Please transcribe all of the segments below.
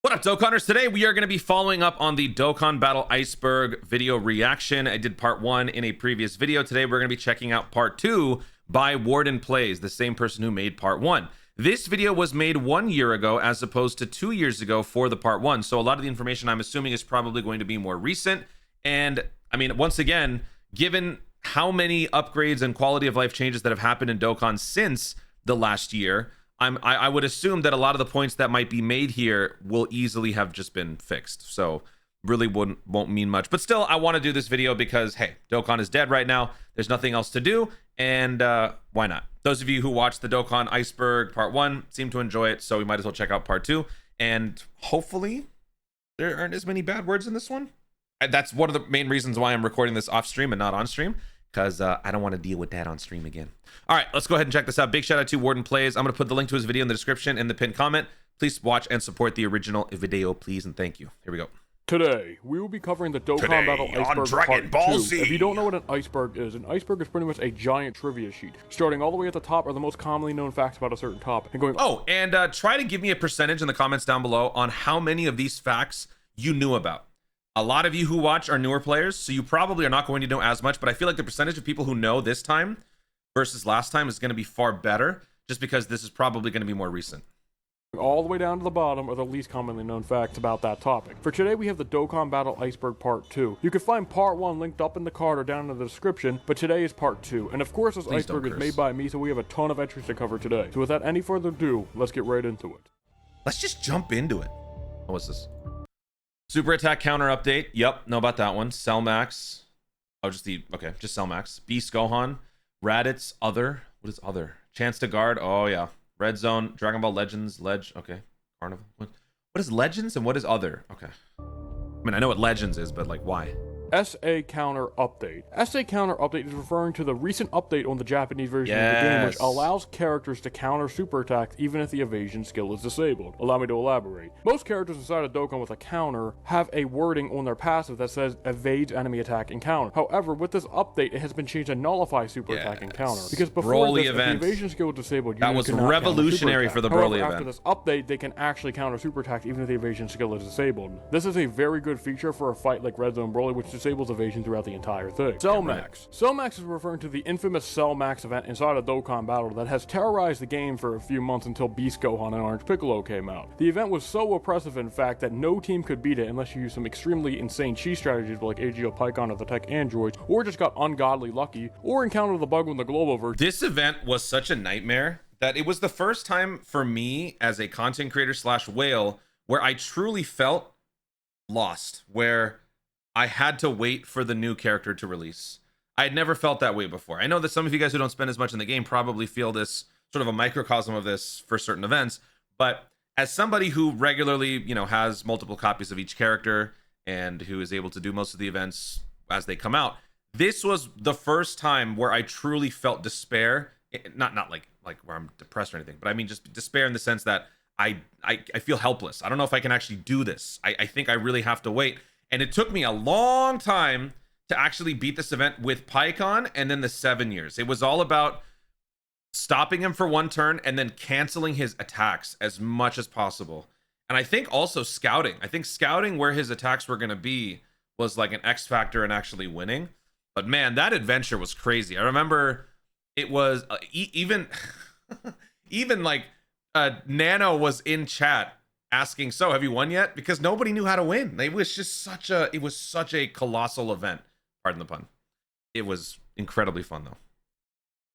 What up, Dokkanners? Today we are going to be following up on the Dokkan Battle Iceberg video reaction. I did part 1 in a previous video. Today we're going to be checking out part 2 by Warden Plays, the same person who made part 1. This video was made 1 year ago as opposed to 2 years ago for the part 1. So a lot of the information I'm assuming is probably going to be more recent. And I mean, once again, given how many upgrades and quality of life changes that have happened in Dokkan since the last year, I would assume that a lot of the points that might be made here will easily have just been fixed. So really won't mean much. But still, I want to do this video because, hey, Dokkan is dead right now. There's nothing else to do. And why not? Those of you who watched the Dokkan Iceberg part 1 seem to enjoy it. So we might as well check out part 2. And hopefully there aren't as many bad words in this one. That's one of the main reasons why I'm recording this off stream and not on stream, because I don't want to deal with that on stream again. All right, let's go ahead and check this out. Big shout out to Warden Plays. I'm going to put the link to his video in the description and the pinned comment. Please watch and support the original video, please, and thank you. Here we go. Today, we will be covering the Dokkan Battle Iceberg Part 2. If you don't know what an iceberg is pretty much a giant trivia sheet. Starting all the way at the top are the most commonly known facts about a certain topic. And going, try to give me a percentage in the comments down below on how many of these facts you knew about. A lot of you who watch are newer players, so you probably are not going to know as much, but I feel like the percentage of people who know this time versus last time is going to be far better, just because this is probably going to be more recent. All the way down to the bottom are the least commonly known facts about that topic. For today, we have the Dokkan Battle Iceberg Part 2. You can find Part 1 linked up in the card or down in the description, but today is Part 2. And of course, this iceberg is made by me, so we have a ton of entries to cover today. So without any further ado, let's get right into it. Let's just jump into it. What's this? Super attack counter update. Yep, know about that one. Cell Max. Oh, just Cell Max. Beast Gohan. Raditz. Other. What is other? Chance to guard. Oh, yeah. Red Zone. Dragon Ball Legends. Okay. Carnival. What is Legends and what is other? Okay. I mean, I know what Legends is, but like, why? SA Counter Update. SA Counter Update is referring to the recent update on the Japanese version of the game, which allows characters to counter super attacks even if the evasion skill is disabled. Allow me to elaborate. Most characters inside of Dokkan with a counter have a wording on their passive that says evades enemy attack and counter. However, with this update, it has been changed to nullify super attack and counter. Because before this, if the evasion skill was disabled, that was revolutionary for the Broly event. After this update, they can actually counter super attacks even if the evasion skill is disabled. This is a very good feature for a fight like Red Zone Broly, which disables evasion throughout the entire thing. Cell Max. Cell Max is referring to the infamous Cell Max event inside of Dokkan Battle that has terrorized the game for a few months until Beast Gohan and Orange Piccolo came out. The event was so oppressive, in fact, that no team could beat it unless you used some extremely insane cheat strategies like AGO Pycon or the Tech Androids, or just got ungodly lucky, or encountered the bug on the Globo version. This event was such a nightmare that it was the first time for me as a content creator / whale where I truly felt lost, where I had to wait for the new character to release. I had never felt that way before. I know that some of you guys who don't spend as much in the game probably feel this sort of a microcosm of this for certain events, but as somebody who regularly, has multiple copies of each character and who is able to do most of the events as they come out, this was the first time where I truly felt despair. Not like where I'm depressed or anything, but I mean just despair in the sense that I feel helpless. I don't know if I can actually do this. I think I really have to wait. And it took me a long time to actually beat this event with Pycon and then the 7 years. It was all about stopping him for one turn and then canceling his attacks as much as possible. And I think also scouting. I think scouting where his attacks were going to be was like an X factor in actually winning. But man, that adventure was crazy. I remember it was even like Nano was in chat asking, so have you won yet? Because nobody knew how to win. It was just such a colossal event. Pardon the pun. It was incredibly fun though.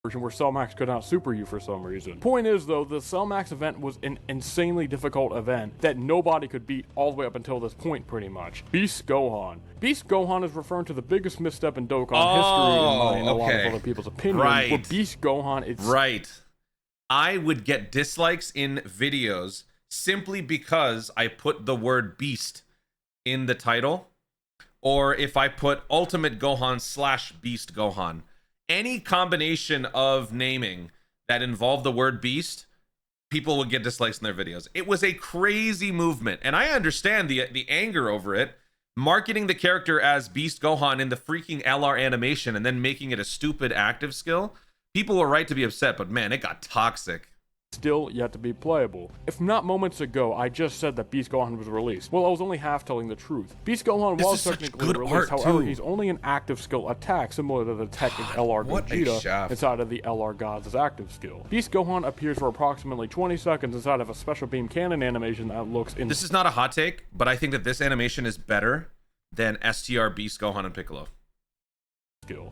Version where Cell Max could out super you for some reason. Point is though, the Cell Max event was an insanely difficult event that nobody could beat all the way up until this point pretty much. Beast Gohan. Beast Gohan is referring to the biggest misstep in Dokkan history in mine and a lot of other people's opinions. Right. But Beast Gohan, it's... Right. I would get dislikes in videos simply because I put the word beast in the title, or if I put Ultimate Gohan / Beast Gohan. Any combination of naming that involved the word beast, people would get dislikes in their videos. It was a crazy movement, and I understand the anger over it. Marketing the character as Beast Gohan in the freaking LR animation and then making it a stupid active skill. People were right to be upset, but man, it got toxic. still yet to be playable. If not moments ago, I just said that Beast Gohan was released. Well, I was only half telling the truth. Beast Gohan was technically released, however, he's only an active skill attack, similar to the technic LR Gogeta inside of the LR Gods' active skill. Beast Gohan appears for approximately 20 seconds inside of a special beam cannon animation that looks in— This is not a hot take, but I think that this animation is better than STR Beast Gohan and Piccolo.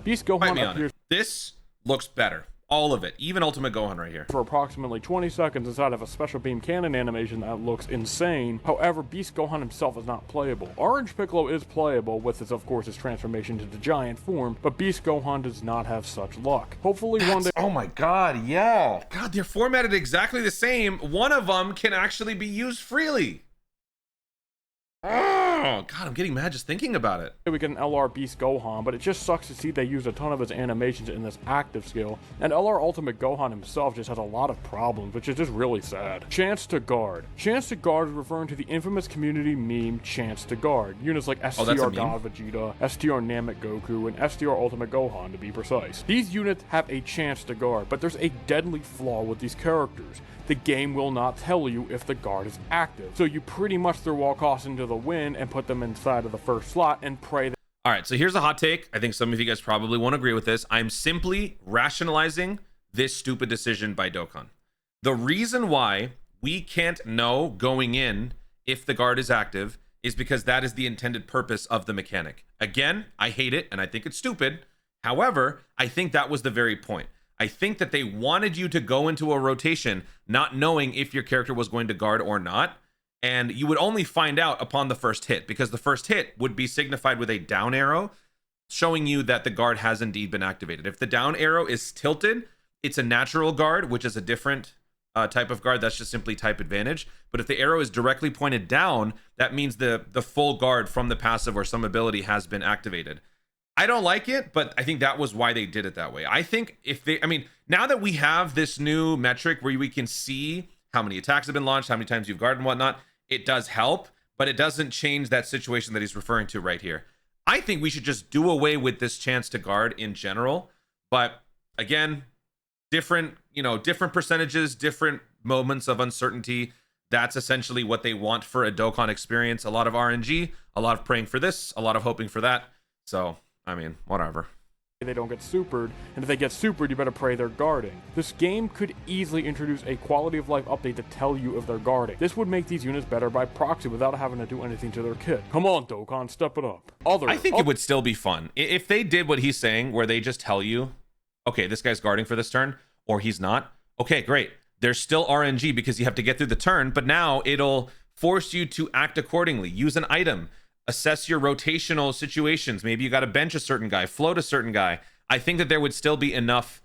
Beast Gohan appears— This looks better. All of it, even Ultimate Gohan right here. For approximately 20 seconds inside of a special beam cannon animation that looks insane. However, Beast Gohan himself is not playable. Orange Piccolo is playable with his, of course, his transformation to the giant form, but Beast Gohan does not have such luck. Hopefully one day— Oh my god, yeah. God, they're formatted exactly the same. One of them can actually be used freely. Oh, God, I'm getting mad just thinking about it. We get an LR Beast Gohan, but it just sucks to see they use a ton of his animations in this active skill, and LR Ultimate Gohan himself just has a lot of problems, which is just really sad. Chance to Guard. Chance to Guard is referring to the infamous community meme Chance to Guard. Units like STR God Vegeta, STR Namek Goku, and STR Ultimate Gohan to be precise. These units have a chance to guard, but there's a deadly flaw with these characters. The game will not tell you if the guard is active, so you pretty much throw all costs into the wind and put them inside of the first slot and pray that— All right, so here's a hot take. I think some of you guys probably won't agree with this. I'm simply rationalizing this stupid decision by Dokkan. The reason why we can't know going in if the guard is active is because that is the intended purpose of the mechanic. Again, I hate it and I think it's stupid. However, I think that was the very point. I think that they wanted you to go into a rotation not knowing if your character was going to guard or not, and you would only find out upon the first hit, because the first hit would be signified with a down arrow showing you that the guard has indeed been activated. If the down arrow is tilted, it's a natural guard, which is a different type of guard. That's just simply type advantage. But if the arrow is directly pointed down, that means the full guard from the passive or some ability has been activated. I don't like it, but I think that was why they did it that way. I think now that we have this new metric where we can see how many attacks have been launched, how many times you've guarded and whatnot, it does help, but it doesn't change that situation that he's referring to right here. I think we should just do away with this chance to guard in general. But again, different percentages, different moments of uncertainty. That's essentially what they want for a Dokkan experience. A lot of RNG, a lot of praying for this, a lot of hoping for that. So, I mean, whatever. They don't get supered, and if they get supered, you better pray they're guarding. This game could easily introduce a quality of life update to tell you if they're guarding. This would make these units better by proxy without having to do anything to their kit. Come on, Dokkan, step it up. I think it would still be fun. If they did what he's saying, where they just tell you, okay, this guy's guarding for this turn, or he's not, okay, great. There's still RNG because you have to get through the turn, but now it'll force you to act accordingly. Use an item. Assess your rotational situations. Maybe you got to bench a certain guy, float a certain guy. I think that there would still be enough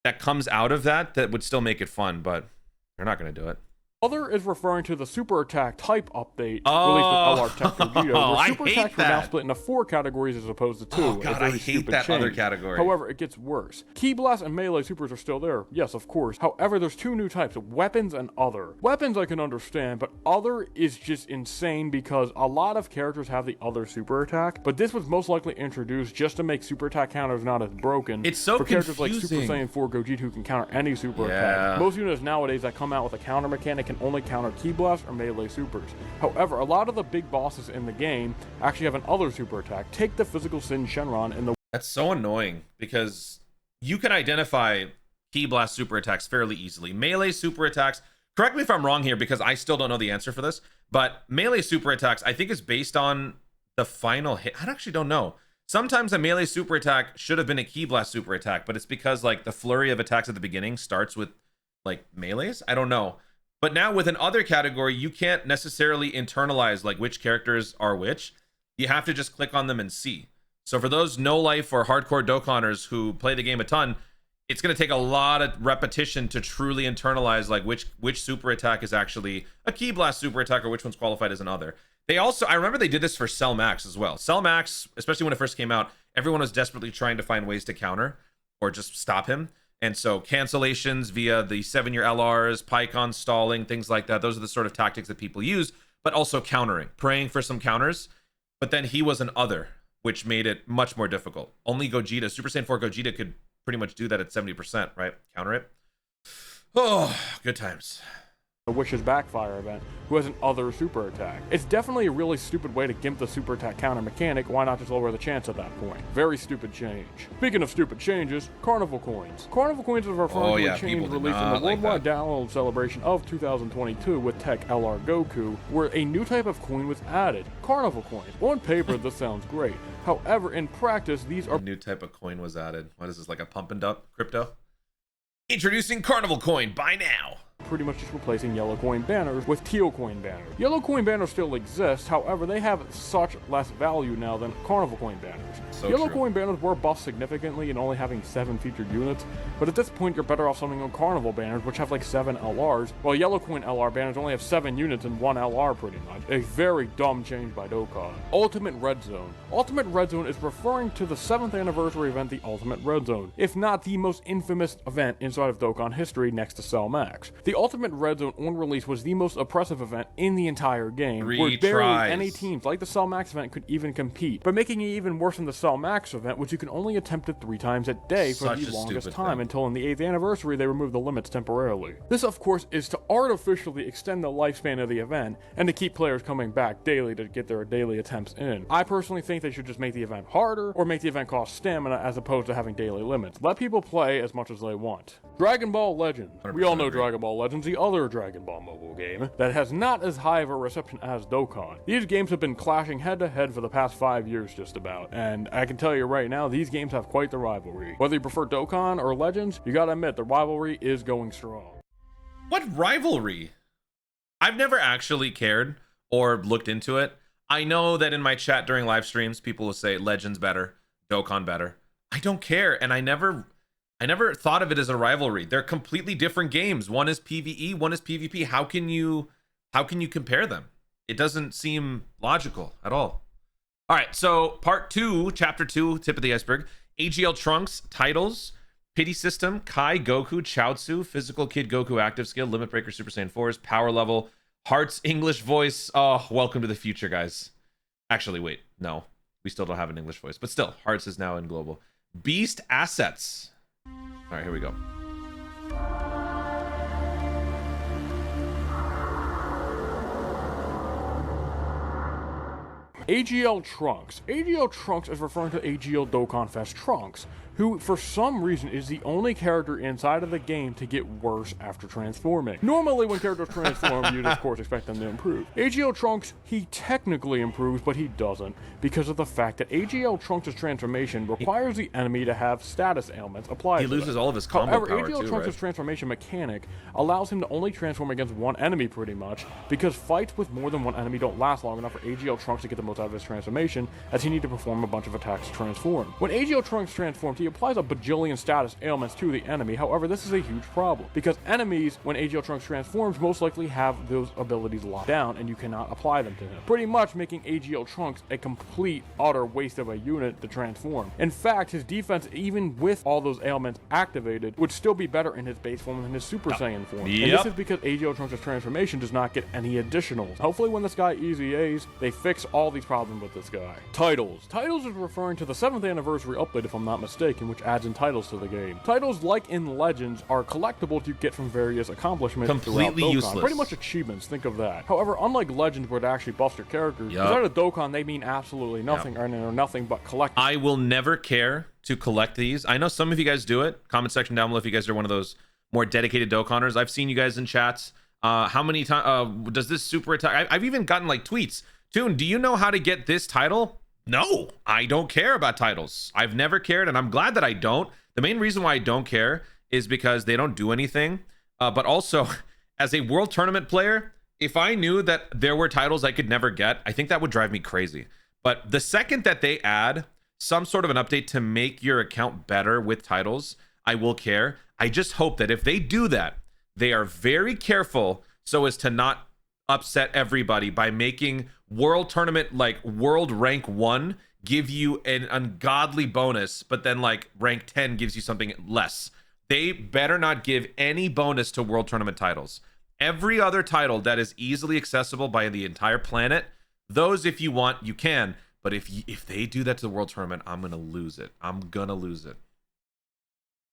that comes out of that would still make it fun, but they're not going to do it. Other is referring to the Super Attack type update released with LR Tech Gogeta, where Super Attacks were now split into 4 categories as opposed to 2. Oh god, I hate that other category. However, it gets worse. Ki Blast and Melee Supers are still there, yes, of course. However, there's 2 new types, Weapons and Other. Weapons I can understand, but Other is just insane because a lot of characters have the Other Super Attack, but this was most likely introduced just to make Super Attack counters not as broken. It's so for characters like Super Saiyan 4 Gogeta who can counter any Super Attack. Most units nowadays that come out with a counter mechanic can only counter Ki Blast or Melee Supers. However, a lot of the big bosses in the game actually have an Other Super Attack. Take the Physical Sin Shenron in the— That's so annoying because you can identify Ki Blast super attacks fairly easily. Melee super attacks, correct me if I'm wrong here because I still don't know the answer for this, but melee super attacks I think is based on the final hit. I actually don't know. Sometimes a melee super attack should have been a Ki Blast super attack, but it's because like the flurry of attacks at the beginning starts with like melees. I don't know. But now with an other category, you can't necessarily internalize like which characters are which. You have to just click on them and see. So for those no life or hardcore Dokkanners who play the game a ton, it's going to take a lot of repetition to truly internalize like which super attack is actually a Ki Blast super attack or which one's qualified as an other. They also, I remember they did this for Cell Max as well. Cell Max, especially when it first came out, everyone was desperately trying to find ways to counter or just stop him. And so cancellations via the 7-year LRs, Pycon stalling, things like that. Those are the sort of tactics that people use, but also countering, praying for some counters. But then he was an other, which made it much more difficult. Only Gogeta, Super Saiyan 4 Gogeta could pretty much do that at 70%, right? Counter it. Oh, good times. The Wish's Backfire event, who has an other super attack. It's definitely a really stupid way to gimp the super attack counter mechanic. Why not just lower the chance at that point? Very stupid change. Speaking of stupid changes, Carnival Coins. Carnival Coins is referring to a change released in the worldwide download celebration of 2022 with Tech LR Goku, where a new type of coin was added, Carnival Coins. On paper, this sounds great. However, in practice, these are... A new type of coin was added. What is this, like a pump and dump crypto? Introducing Carnival Coin, buy now! Pretty much just replacing yellow coin banners with teal coin banners. Yellow coin banners still exist, however, they have such less value now than carnival coin banners. So yellow true. coin banners were buffed significantly in only having 7 featured units, but at this point you're better off summoning on carnival banners, which have like 7 LRs, while yellow coin LR banners only have 7 units and 1 LR pretty much. A very dumb change by Dokkan. Ultimate Red Zone. Ultimate Red Zone is referring to the 7th anniversary event, the Ultimate Red Zone, if not the most infamous event inside of Dokkan history next to Cell Max. The Ultimate Red Zone on release was the most oppressive event in the entire game, where barely any teams like the Cell Max event could even compete, but making it even worse than the Cell Max event, which you can only attempt it 3 times a day for the longest time until in the 8th anniversary they removed the limits temporarily. This of course is to artificially extend the lifespan of the event and to keep players coming back daily to get their daily attempts in. I personally think they should just make the event harder or make the event cost stamina as opposed to having daily limits. Let people play as much as they want. Dragon Ball Legends. We all know Dragon Ball Legends, the other Dragon Ball mobile game that has not as high of a reception as Dokkan. These games have been clashing head to head for the past 5 years just about, and I can tell you right now, these games have quite the rivalry. Whether you prefer Dokkan or Legends, you gotta admit, the rivalry is going strong. What rivalry? I've never actually cared or looked into it. I know that in my chat during live streams, people will say Legends better, Dokkan better. I don't care, and I never thought of it as a rivalry. They're completely different games. One is PvE, one is PvP. How can you compare them? It doesn't seem logical at all. All right, so part 2, chapter 2, tip of the iceberg. AGL Trunks, titles, pity system, Kai, Goku, Chaozu, physical kid Goku active skill, limit breaker, Super Saiyan 4s, power level, Heart's English voice. Oh, welcome to the future, guys. Actually, wait, no, we still don't have an English voice, but still, Hearts is now in global. Beast assets. All right, here we go. AGL Trunks. AGL Trunks is referring to AGL Dokkan Fest Trunks, who for some reason is the only character inside of the game to get worse after transforming. Normally when characters transform, you'd of course expect them to improve. AGL Trunks, he technically improves, but he doesn't, because of the fact that AGL Trunks' transformation requires the enemy to have status ailments applied to them. He loses all of his combo However, power AGL too, Trunks' right? transformation mechanic allows him to only transform against one enemy pretty much, because fights with more than one enemy don't last long enough for AGL Trunks to get the most out of his transformation, as he needs to perform a bunch of attacks to transform. When AGL Trunks transforms, he applies a bajillion status ailments to the enemy. However, this is a huge problem, because enemies, when AGL Trunks transforms, most likely have those abilities locked down, and you cannot apply them to him, pretty much making AGL Trunks a complete, utter waste of a unit to transform. In fact, his defense, even with all those ailments activated, would still be better in his base form than his Super Saiyan form. And this is because AGL Trunks' transformation does not get any additionals. Hopefully when this guy easy A's, they fix all these problems with this guy. Titles. Titles is referring to the 7th anniversary update, if I'm not mistaken, which adds in titles to the game. Titles, like in Legends, are collectibles you get from various accomplishments Completely throughout Dokkan. useless. Pretty much achievements, think of that. However, unlike Legends where they actually buff your characters, inside of Dokkan they mean absolutely nothing, or nothing but collectibles. I will never care to collect these. I know some of you guys do it. Comment section down below if you guys are one of those more dedicated Dokkanners. I've seen you guys in chats. How many times does this super attack? I've even gotten like tweets. Toon, do you know how to get this title? No, I don't care about titles. I've never cared, and I'm glad that I don't. The main reason why I don't care is because they don't do anything. But also, as a world tournament player, if I knew that there were titles I could never get, I think that would drive me crazy. But the second that they add some sort of an update to make your account better with titles, I will care. I just hope that if they do that, they are very careful so as to not upset everybody by making world tournament, like world rank 1, give you an ungodly bonus, but then like rank 10 gives you something less. They better not give any bonus to world tournament titles. Every other title that is easily accessible by the entire planet, those, if you want, you can. But if they do that to the world tournament, I'm gonna lose it. I'm gonna lose it.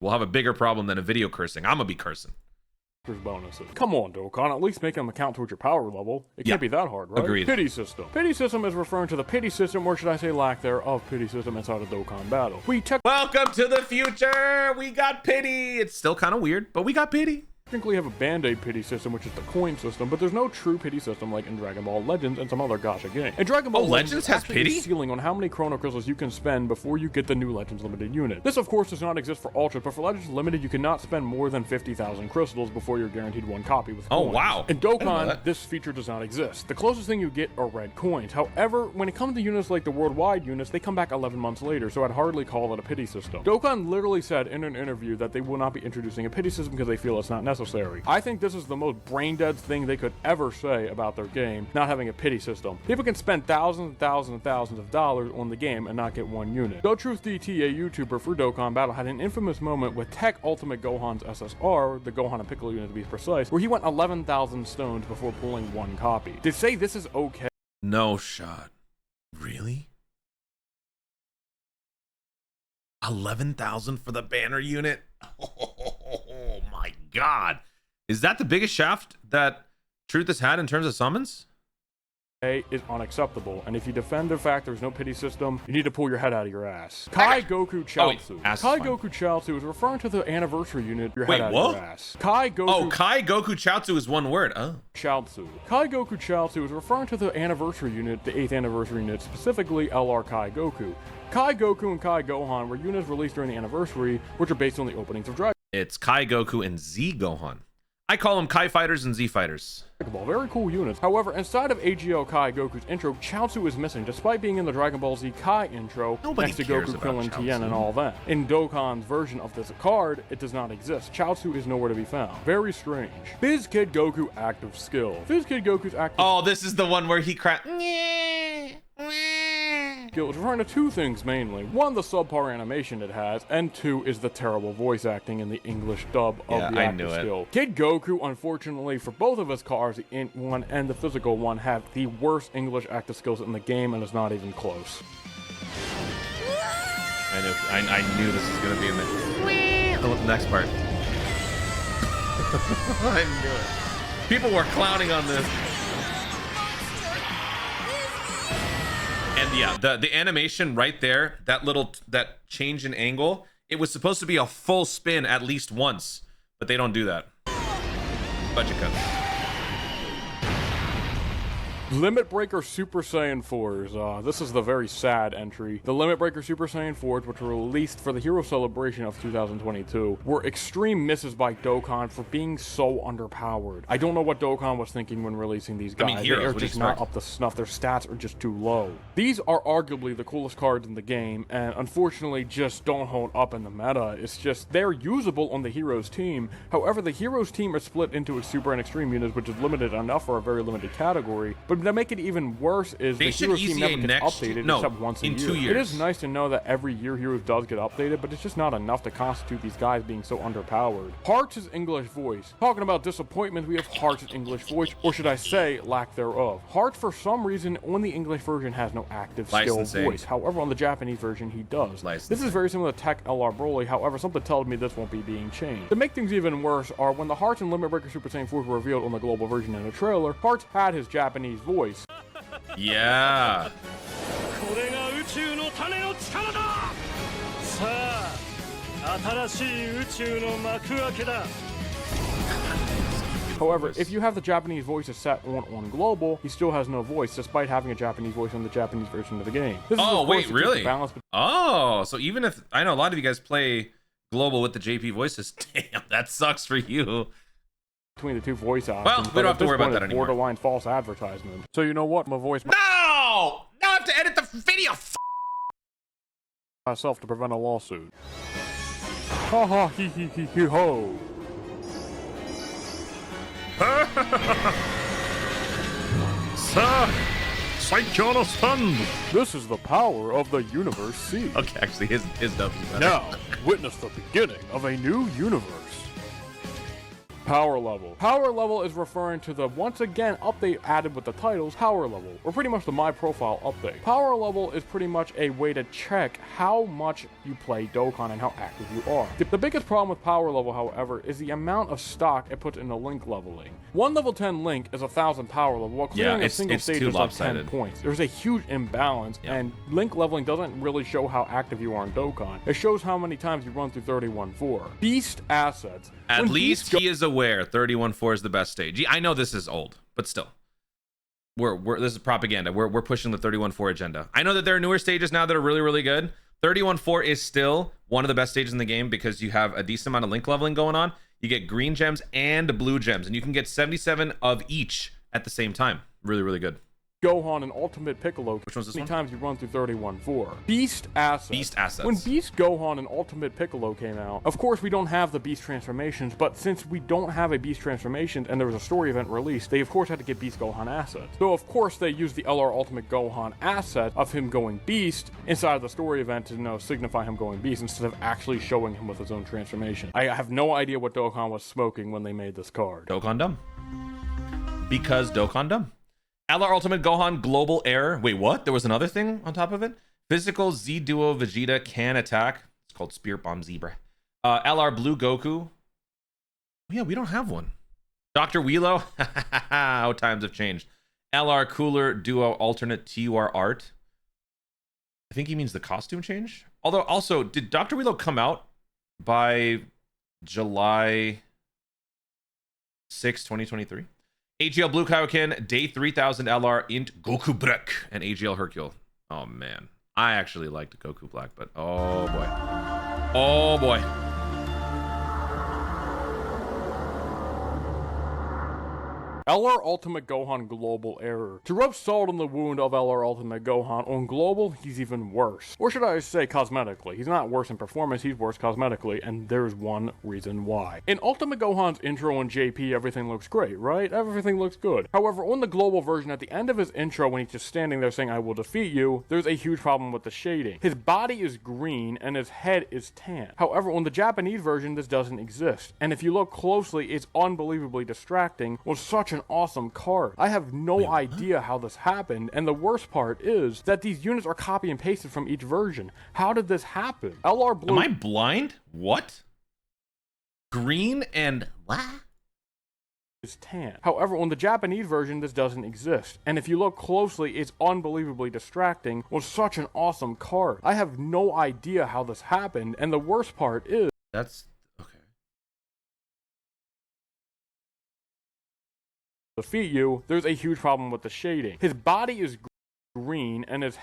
We'll have a bigger problem than a video cursing. I'm gonna be cursing. bonuses. Come on, Dokkan, at least make them account towards your power level. It can't be that hard, right? Agreed. Pity system. Pity system is referring to the pity system, or should I say lack thereof, pity system inside a Dokkan battle. Welcome to the future. We got pity. It's still kind of weird, but we got pity. Technically have a Band-Aid pity system, which is the coin system, but there's no true pity system like in Dragon Ball Legends and some other gacha game. In Dragon Ball Legends has pity? a ceiling on how many Chrono Crystals you can spend before you get the new Legends Limited unit. This, of course, does not exist for Ultra, but for Legends Limited, you cannot spend more than 50,000 crystals before you're guaranteed one copy with coins. Oh, wow. In Dokkan, this feature does not exist. The closest thing you get are red coins. However, when it comes to units like the worldwide units, they come back 11 months later, so I'd hardly call it a pity system. Dokkan literally said in an interview that they will not be introducing a pity system because they feel it's not necessary. I think this is the most brain-dead thing they could ever say about their game, not having a pity system. People can spend thousands and thousands and thousands of dollars on the game and not get one unit. GoTruthDT, a YouTuber for Dokkan Battle, had an infamous moment with Tech Ultimate Gohan's SSR, the Gohan and Piccolo unit to be precise, where he went 11,000 stones before pulling one copy. To say this is okay. No shot. Really? 11,000 for the banner unit? Oh my god. Is that the biggest shaft that Truth has had in terms of summons? Is unacceptable, and if you defend the fact there's no pity system, you need to pull your head out of your ass. Kai Goku Chaozu. Kai Goku Chaozu is referring to the anniversary unit, your head out of your ass. Kai Goku Chaozu is one word. Oh. Chaozu. Kai Goku Chaozu is referring to the anniversary unit, the 8th anniversary unit, specifically LR Kai Goku. Kai Goku and Kai Gohan were units released during the anniversary, which are based on the openings of Dragon. It's Kai Goku and Z Gohan. I call them Kai Fighters and Z Fighters. Very cool units. However, inside of AGL Kai Goku's intro, Chaozu is missing, despite being in the Dragon Ball Z Kai intro, next to Goku, Krillin, Tien, and all that. In Dokkan's version of this card, it does not exist. Chaozu is nowhere to be found. Very strange. Biz Kid Goku active skill. Biz Kid Goku's active Oh, this is the one where he cracked. skill is referring to two things mainly. One, the subpar animation it has, and two is the terrible voice acting in the English dub of the active skill. Kid Goku, unfortunately for both of his cars, the int one and the physical one, have the worst English active skills in the game, and it's not even close. I knew this was gonna be in the next part. I knew it. People were clowning on this. And yeah, the animation right there, that change in angle, it was supposed to be a full spin at least once, but they don't do that. Budget cut. Limit Breaker Super Saiyan 4s. This is the very sad entry. The Limit Breaker Super Saiyan 4s, which were released for the Hero Celebration of 2022, were extreme misses by Dokkan for being so underpowered. I don't know what Dokkan was thinking when releasing these guys. They are just not up to snuff. Their stats are just too low. These are arguably the coolest cards in the game, and unfortunately just don't hold up in the meta. It's just, they're usable on the Heroes team. However, the Heroes team are split into a Super and Extreme units, which is limited enough for a very limited category. But to make it even worse is the Heroes team never gets updated except once a year. 2 years. It is nice to know that every year Heroes does get updated, but it's just not enough to constitute these guys being so underpowered. Hearts' English voice. Talking about disappointment, we have Hearts' English voice, or should I say, lack thereof. Hearts, for some reason, on the English version has no active skill voice. However, on the Japanese version, he does. This is very similar to Tech LR Broly, however, something tells me this won't be being changed. To make things even worse are when the Hearts and Limit Breaker Super Saiyan 4s were revealed on the global version in the trailer, Hearts had his Japanese voice. Yeah. However, if you have the Japanese voices set on global, he still has no voice, despite having a Japanese voice on the Japanese version of the game. Oh, wait, really? Oh, so even if, I know a lot of you guys play global with the JP voices, damn, that sucks for you. Between the two voice options. Well, we don't have to worry about that anymore. Borderline false advertisement. So you know what? My voice. No! Now I have to edit the video. Myself to prevent a lawsuit. Ha ha he he ho. This is the power of the Universe C. Okay, actually, his dub is better. Now, witness the beginning of a new universe. Power level. Power level is referring to the, once again, update added with the titles, power level, or pretty much the My Profile update. Power level is pretty much a way to check how much you play Dokkan and how active you are. The biggest problem with power level, however, is the amount of stock it puts into link leveling. One level 10 link is 1,000 power level, while clearing a single stage is like 10 points. There's a huge imbalance, and link leveling doesn't really show how active you are in Dokkan. It shows how many times you run through 31-4. Beast assets. At least he is aware 31-4 is the best stage. I know this is old, but still. This is propaganda. We're pushing the 31-4 agenda. I know that there are newer stages now that are really, really good. 31-4 is still one of the best stages in the game because you have a decent amount of link leveling going on. You get green gems and blue gems, and you can get 77 of each at the same time. Really, really good. Gohan and Ultimate Piccolo. Which one's this many one? Times you run through 31-4. Beast assets. Beast assets. When Beast Gohan and Ultimate Piccolo came out, of course we don't have the Beast transformations, but since we don't have a Beast transformation and there was a story event released, they of course had to get Beast Gohan assets. So of course they used the LR Ultimate Gohan asset of him going Beast inside of the story event to signify him going Beast instead of actually showing him with his own transformation. I have no idea what Dokkan was smoking when they made this card. Dokkan dumb. Because Dokkan dumb. LR Ultimate Gohan Global Error. Wait, what? There was another thing on top of it? Physical Z Duo Vegeta can attack. It's called Spirit Bomb Zebra. LR Blue Goku. Oh, yeah, we don't have one. Dr. Wheelo. How times have changed. LR Cooler Duo Alternate TUR Art. I think he means the costume change. Although, also, did Dr. Wheelo come out by July 6, 2023? AGL Blue Kaioken, Day 3000 LR Int Goku Black, and AGL Hercule. Oh man, I actually liked Goku Black, but oh boy. Oh boy. LR Ultimate Gohan Global Error. To rub salt in the wound of LR Ultimate Gohan, on Global, he's even worse. Or should I say cosmetically. He's not worse in performance, he's worse cosmetically, and there's one reason why. In Ultimate Gohan's intro and JP, everything looks great, right? Everything looks good. However, on the Global version, at the end of his intro, when he's just standing there saying, "I will defeat you," there's a huge problem with the shading. His body is green, and his head is tan. However, on the Japanese version, this doesn't exist. And if you look closely, it's unbelievably distracting with such an awesome card. I have no idea how this happened, and the worst part is that these units are copy and pasted from each version. How did this happen? LR Blue. Am I blind? What? Green and what? Is tan. However, on the Japanese version, this doesn't exist. And if you look closely, it's unbelievably distracting with such an awesome card. I have no idea how this happened, and the worst part is That's defeat you, there's a huge problem with the shading. His body is green and his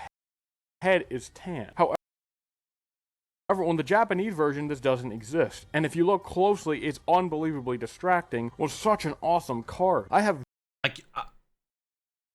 head is tan. However, on the Japanese version, this doesn't exist. And if you look closely, it's unbelievably distracting with such an awesome card. I have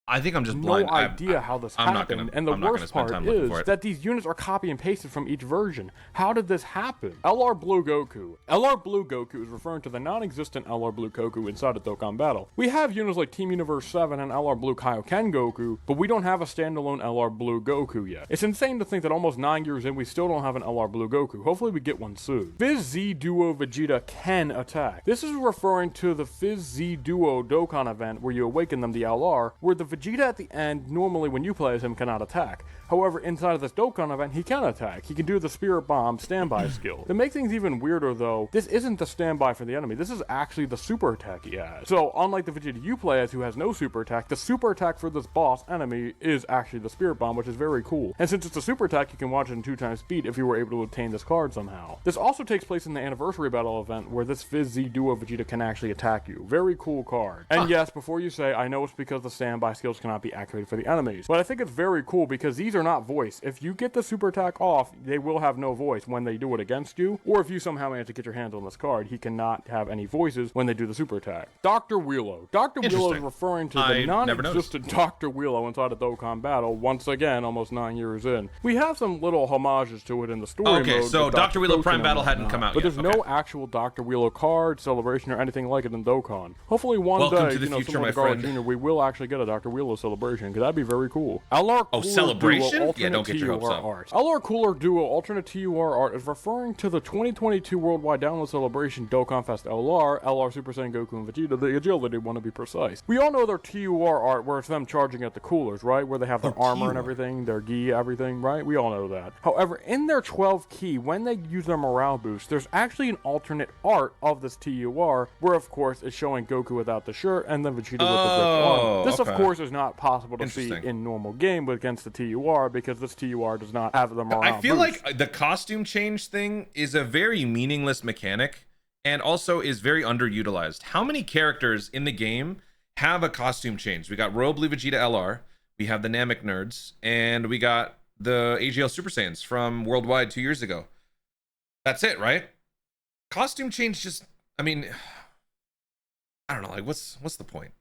I think I'm just blind. No idea how this happened, and the worst part is that these units are copy and pasted from each version. How did this happen? LR Blue Goku. LR Blue Goku is referring to the non-existent LR Blue Goku inside of Dokkan Battle. We have units like Team Universe 7 and LR Blue Kaioken Goku, but we don't have a standalone LR Blue Goku yet. It's insane to think that almost 9 years in, we still don't have an LR Blue Goku. Hopefully we get one soon. Fizz Z Duo Vegeta can attack. This is referring to the Fizz Z Duo Dokkan event where you awaken them the LR, where the Vegeta at the end, normally when you play as him, cannot attack. However, inside of this Dokkan event, he can attack. He can do the Spirit Bomb standby skill. To make things even weirder though, this isn't the standby for the enemy, this is actually the super attack he has. So, unlike the Vegeta you play as who has no super attack, the super attack for this boss enemy is actually the Spirit Bomb, which is very cool. And since it's a super attack, you can watch it in 2x speed if you were able to obtain this card somehow. This also takes place in the Anniversary Battle event, where this Fizz Z Duo Vegeta can actually attack you. Very cool card. And yes, before you say, I know it's because the standby skills cannot be activated for the enemies, but I think it's very cool because these are not voice. If you get the super attack off, they will have no voice when they do it against you, or if you somehow manage to get your hands on this card, he cannot have any voices when they do the super attack. Dr. Wheelo. Dr. Wheelo is referring to the non-existent Dr. Wheelo inside of Dokkan Battle, once again, almost 9 years in. We have some little homages to it in the story mode. Okay, so Dr. Wheelo Prime Battle hadn't come out yet. But there's no actual Dr. Wheelo card, celebration, or anything like it in Dokkan. Hopefully one day, to the future, my friend. Jr., we will actually get a Dr. Wheel of Celebration, because that'd be very cool. LR Cooler Celebration? Duo Yeah, don't get your hopes TUR up. art. LR Cooler Duo alternate TUR art is referring to the 2022 Worldwide Download Celebration Dokkan Fest LR Super Saiyan Goku and Vegeta, the agility one to be precise. We all know their TUR art where it's them charging at the coolers, right? Where they have their armor and everything, their gi, everything, right? We all know that. However, in their 12 key, when they use their morale boost, there's actually an alternate art of this TUR, where of course it's showing Goku without the shirt and then Vegeta with the ripped armor. This of course is not possible to see in normal game against the TUR, because this TUR does not have the morale I feel boost. like the costume change thing is a very meaningless mechanic, and also is very underutilized. How many characters in the game have a costume change? We got Royal Blue Vegeta LR, we have the Namek Nerds, and we got the AGL Super Saiyans from Worldwide 2 years ago. That's it, right? Costume change just, I mean, I don't know, like what's the point?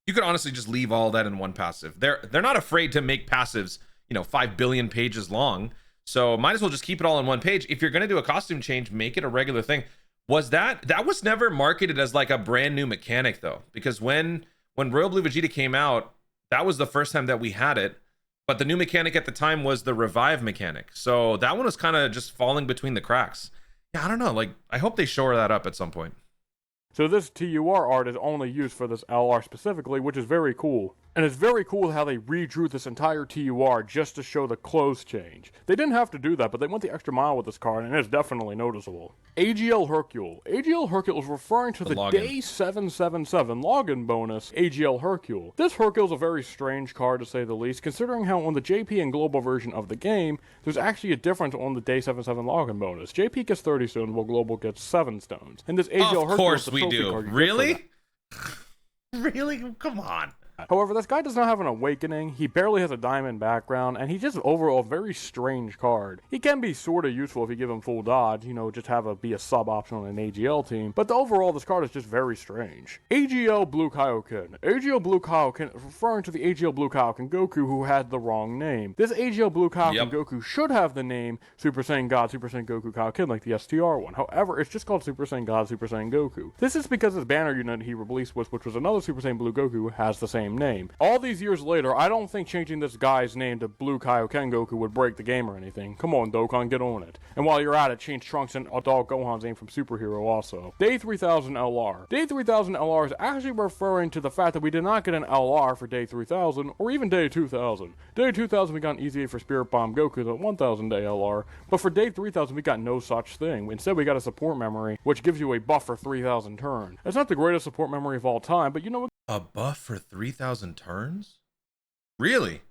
You could honestly just leave all that in one passive. They're not afraid to make passives, 5 billion pages long. So might as well just keep it all in one page. If you're going to do a costume change, make it a regular thing. That was never marketed as like a brand new mechanic though, because when Royal Blue Vegeta came out, that was the first time that we had it. But the new mechanic at the time was the revive mechanic. So that one was kind of just falling between the cracks. Yeah, I don't know. Like, I hope they shore that up at some point. So this TUR art is only used for this LR specifically, which is very cool. And it's very cool how they redrew this entire TUR just to show the clothes change. They didn't have to do that, but they went the extra mile with this card, and it's definitely noticeable. AGL Hercule. AGL Hercule is referring to the Day 777 login bonus, AGL Hercule. This Hercule is a very strange card to say the least, considering how on the JP and Global version of the game, there's actually a difference on the Day 77 login bonus. JP gets 30 stones, while Global gets 7 stones. And this AGL Hercule of course is we do. card Really? Really? Come on. However, this guy does not have an awakening, he barely has a diamond background, and he's just overall a very strange card. He can be sorta useful if you give him full dodge, just be a sub option on an AGL team, but overall this card is just very strange. AGL Blue Kaioken. AGL Blue Kaioken is referring to the AGL Blue Kaioken Goku who had the wrong name. This AGL Blue Kaioken Goku should have the name Super Saiyan God Super Saiyan Goku Kaioken like the STR one. However, it's just called Super Saiyan God Super Saiyan Goku. This is because his banner unit he released which was another Super Saiyan Blue Goku, has the same name. All these years later, I don't think changing this guy's name to Blue Kaioken Goku would break the game or anything. Come on, Dokkan, get on it. And while you're at it, change Trunks and Adult Gohan's name from Superhero also. Day 3000 LR. Day 3000 LR is actually referring to the fact that we did not get an LR for Day 3000, or even Day 2000. Day 2000 we got an EZA for Spirit Bomb Goku, the 1000 day LR, but for Day 3000 we got no such thing. Instead we got a support memory, which gives you a buff for 3000 turn. It's not the greatest support memory of all time, but you know what? A buff for 3,000 turns? Really?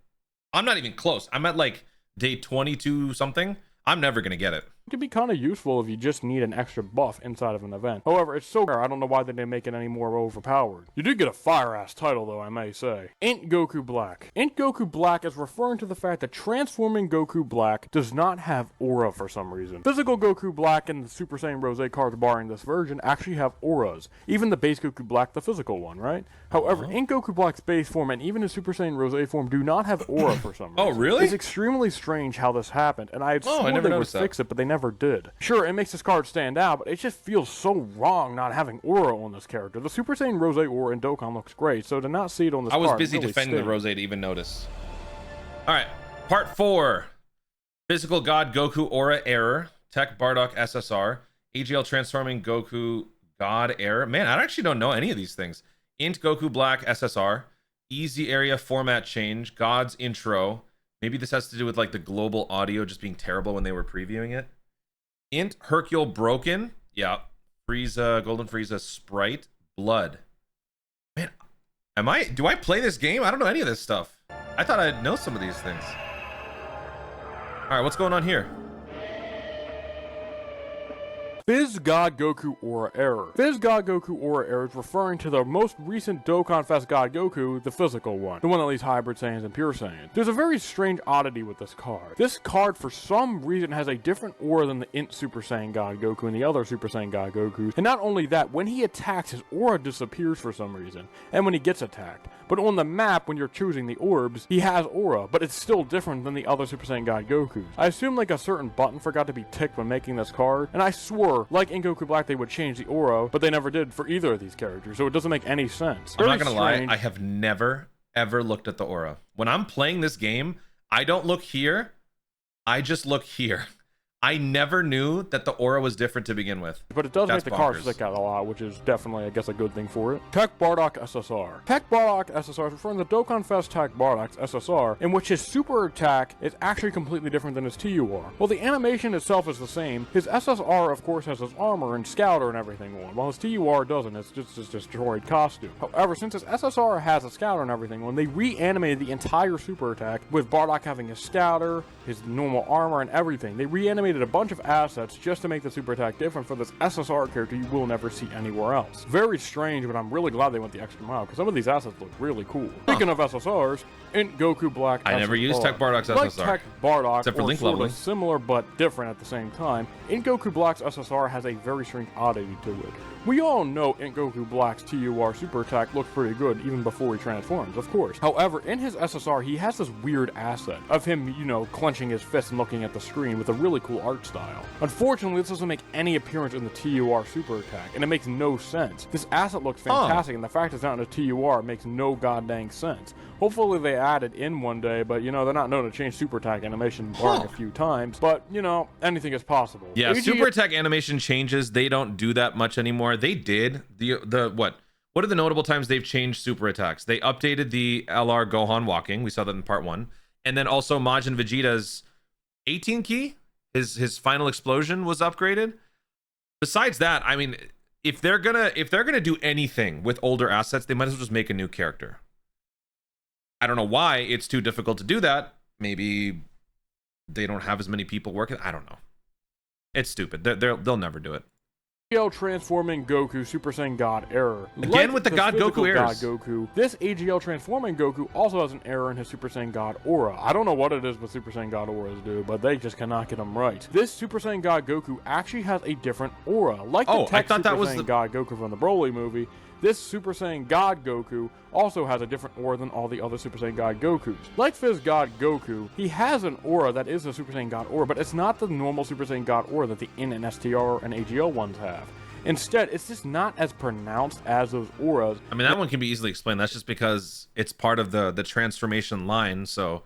I'm not even close. I'm at like day 22 something. I'm never going to get it. It could be kind of useful if you just need an extra buff inside of an event. However, it's so rare, I don't know why they didn't make it any more overpowered. You did get a fire-ass title though, I may say. Int Goku Black. Int Goku Black is referring to the fact that transforming Goku Black does not have aura for some reason. Physical Goku Black and the Super Saiyan Rose cards barring this version actually have auras. Even the base Goku Black, the physical one, right? However, Int Goku Black's base form and even his Super Saiyan Rose form do not have aura for some reason. Oh, really? It's extremely strange how this happened, and I had sworn they would fix it, but they never did. Sure, it makes this card stand out, but it just feels so wrong not having aura on this character. The Super Saiyan Rose aura in Dokkan looks great, so to not see it on this card I was busy really defending the Rose to even notice. All right, part 4. Physical God Goku Aura Error. Tech Bardock SSR. AGL Transforming Goku God Error. Man, I actually don't know any of these things. Int Goku Black SSR. Easy Area Format Change. God's Intro. Maybe this has to do with like the global audio just being terrible when they were previewing it. Int Hercule Broken. Yeah. Frieza, Golden Frieza Sprite. Blood. Man, do I play this game? I don't know any of this stuff. I thought I'd know some of these things. All right, what's going on here? Fizz God Goku Aura Error. Fizz God Goku Aura Error is referring to the most recent Dokkan Fest God Goku, the physical one, the one that leaves Hybrid Saiyans and Pure Saiyan. There's a very strange oddity with this card. This card, for some reason, has a different aura than the Int Super Saiyan God Goku and the other Super Saiyan God Gokus. And not only that, when he attacks, his aura disappears for some reason, and when he gets attacked. But on the map, when you're choosing the orbs, he has aura, but it's still different than the other Super Saiyan God Gokus. I assume like a certain button forgot to be ticked when making this card, and I swore, like in Goku Black, they would change the aura, but they never did for either of these characters, so it doesn't make any sense. I'm not gonna lie, I have never, ever looked at the aura. When I'm playing this game, I don't look here. I just look here. I never knew that the aura was different to begin with. But it does That's make the card bonkers. stick out a lot, which is definitely, I guess, a good thing for it. Tech Bardock SSR. Tech Bardock SSR is referring to Dokkan Fest Tech Bardock's SSR, in which his super attack is actually completely different than his TUR. While the animation itself is the same, his SSR, of course, has his armor and scouter and everything on, while his TUR doesn't. It's just his destroyed costume. However, since his SSR has a scouter and everything on, they reanimated the entire super attack, with Bardock having his scouter, his normal armor, and everything. They reanimated a bunch of assets just to make the super attack different for this SSR character you will never see anywhere else. Very strange, but I'm really glad they went the extra mile, because some of these assets look really cool. Speaking of SSRs, Int Goku Black I never used Tech Bardock's like SSR. Tech Bardock, Except for or link sort leveling. of similar but different at the same time, Int Goku Black's SSR has a very strange oddity to it. We all know Int Goku Black's TUR super attack looks pretty good even before he transforms, of course. However, in his SSR, he has this weird asset of him, you know, clenching his fist and looking at the screen with a really cool art style. Unfortunately, this doesn't make any appearance in the TUR super attack, and it makes no sense. This asset looks fantastic, and the fact it's not in the TUR makes no goddamn sense. Hopefully they add it in one day, but you know, they're not known to change super attack animation barring a few times, but you know, anything is possible. Yeah, super attack animation changes. They don't do that much anymore. They did. What are the notable times they've changed super attacks? They updated the LR Gohan walking. We saw that in part 1. And then also Majin Vegeta's 18 key, his final explosion was upgraded. Besides that, I mean, if they're gonna do anything with older assets, they might as well just make a new character. I don't know why it's too difficult to do that. Maybe they don't have as many people working. I don't know. It's stupid. They'll never do it. AGL transforming Goku Super Saiyan God error. Again with the God physical Goku errors. God Goku, this AGL transforming Goku also has an error in his Super Saiyan God aura. I don't know what it is with Super Saiyan God auras do, but they just cannot get them right. This Super Saiyan God Goku actually has a different aura. Like the tech Super Saiyan God Goku from the Broly movie, this Super Saiyan God Goku also has a different aura than all the other Super Saiyan God Gokus. Like Fizz God Goku, he has an aura that is a Super Saiyan God aura, but it's not the normal Super Saiyan God aura that the IN and STR and AGL ones have. Instead, it's just not as pronounced as those auras. I mean, that one can be easily explained. That's just because it's part of the transformation line. So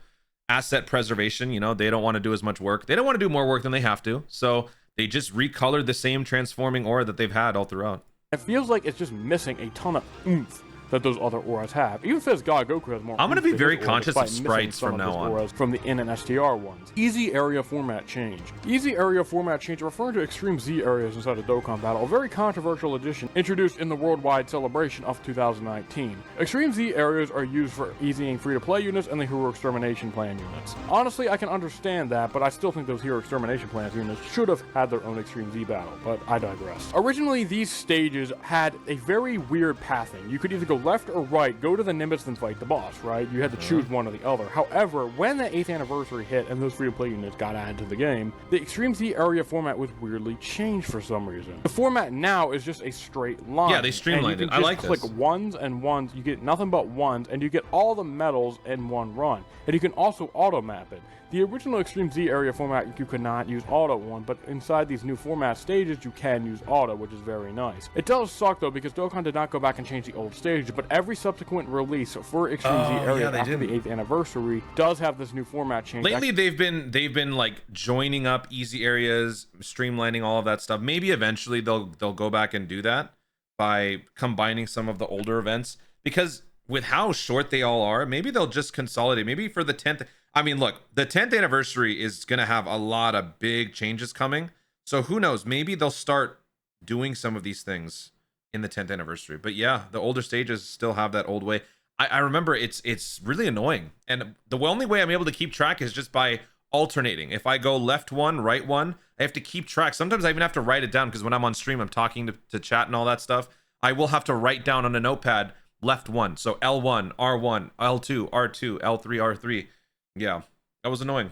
asset preservation, you know, they don't want to do as much work. They don't want to do more work than they have to. So they just recolored the same transforming aura that they've had all throughout. It feels like it's just missing a ton of oomph that those other auras have. Even Fizz God Goku has more. I'm gonna be oomph very his aura, conscious of despite missing sprites some from of his now on. auras from the IN and STR ones. Easy area format change. Easy area format change, referring to Extreme Z areas inside of Dokkan Battle, a very controversial addition introduced in the worldwide celebration of 2019. Extreme Z areas are used for easying free-to-play units and the Hero Extermination Plan units. Honestly, I can understand that, but I still think those Hero Extermination Plan units should have had their own Extreme Z battle, but I digress. Originally, these stages had a very weird pathing. You could either go left or right, go to the Nimbus, then fight the boss, right? You had to choose one or the other. However, when the 8th anniversary hit and those free-to-play units got added to the game, the Extreme Z area format was weirdly changed for some reason. The format now is just a straight line. Yeah, they streamlined it. I like click this. ones and ones, you get nothing but ones, and you get all the medals in one run. And you can also auto-map it. The original Extreme Z area format, you could not use auto one, but inside these new format stages, you can use auto, which is very nice. It does suck though, because Dokkan did not go back and change the old stages, but every subsequent release for Extreme Z area after the 8th anniversary does have this new format change. Lately, they've been like joining up easy areas, streamlining all of that stuff. Maybe eventually they'll go back and do that by combining some of the older events, because with how short they all are, maybe they'll just consolidate. Maybe for the 10th. I mean, look, the 10th anniversary is going to have a lot of big changes coming. So who knows? Maybe they'll start doing some of these things in the 10th anniversary. But yeah, the older stages still have that old way. I remember it's really annoying. And the only way I'm able to keep track is just by alternating. If I go left one, right one, I have to keep track. Sometimes I even have to write it down, because when I'm on stream, I'm talking to chat and all that stuff. I will have to write down on a notepad left one. So L1, R1, L2, R2, L3, R3. Yeah, that was annoying.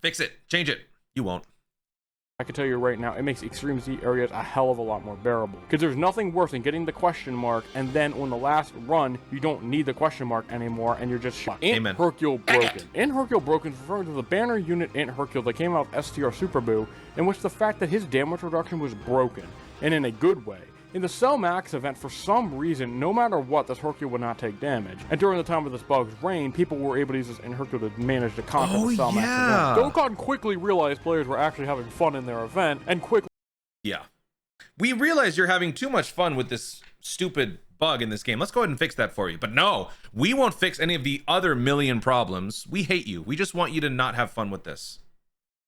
Fix it. Change it. You won't. I can tell you right now, it makes Extreme Z areas a hell of a lot more bearable. Because there's nothing worse than getting the question mark, and then on the last run, you don't need the question mark anymore, and you're just shot. Amen. Hercule Broken. In Hercule Broken is referring to the banner unit in Hercule that came out of STR Super Boo, in which the fact that his damage reduction was broken, and in a good way. In the Cell Max event, for some reason, no matter what, this Hercule would not take damage. And during the time of this bug's reign, people were able to use this in Hercule to manage to conquer the Cell Max event. Dokkan quickly realized players were actually having fun in their event, and quickly... Yeah. We realize you're having too much fun with this stupid bug in this game. Let's go ahead and fix that for you. But no, we won't fix any of the other million problems. We hate you. We just want you to not have fun with this.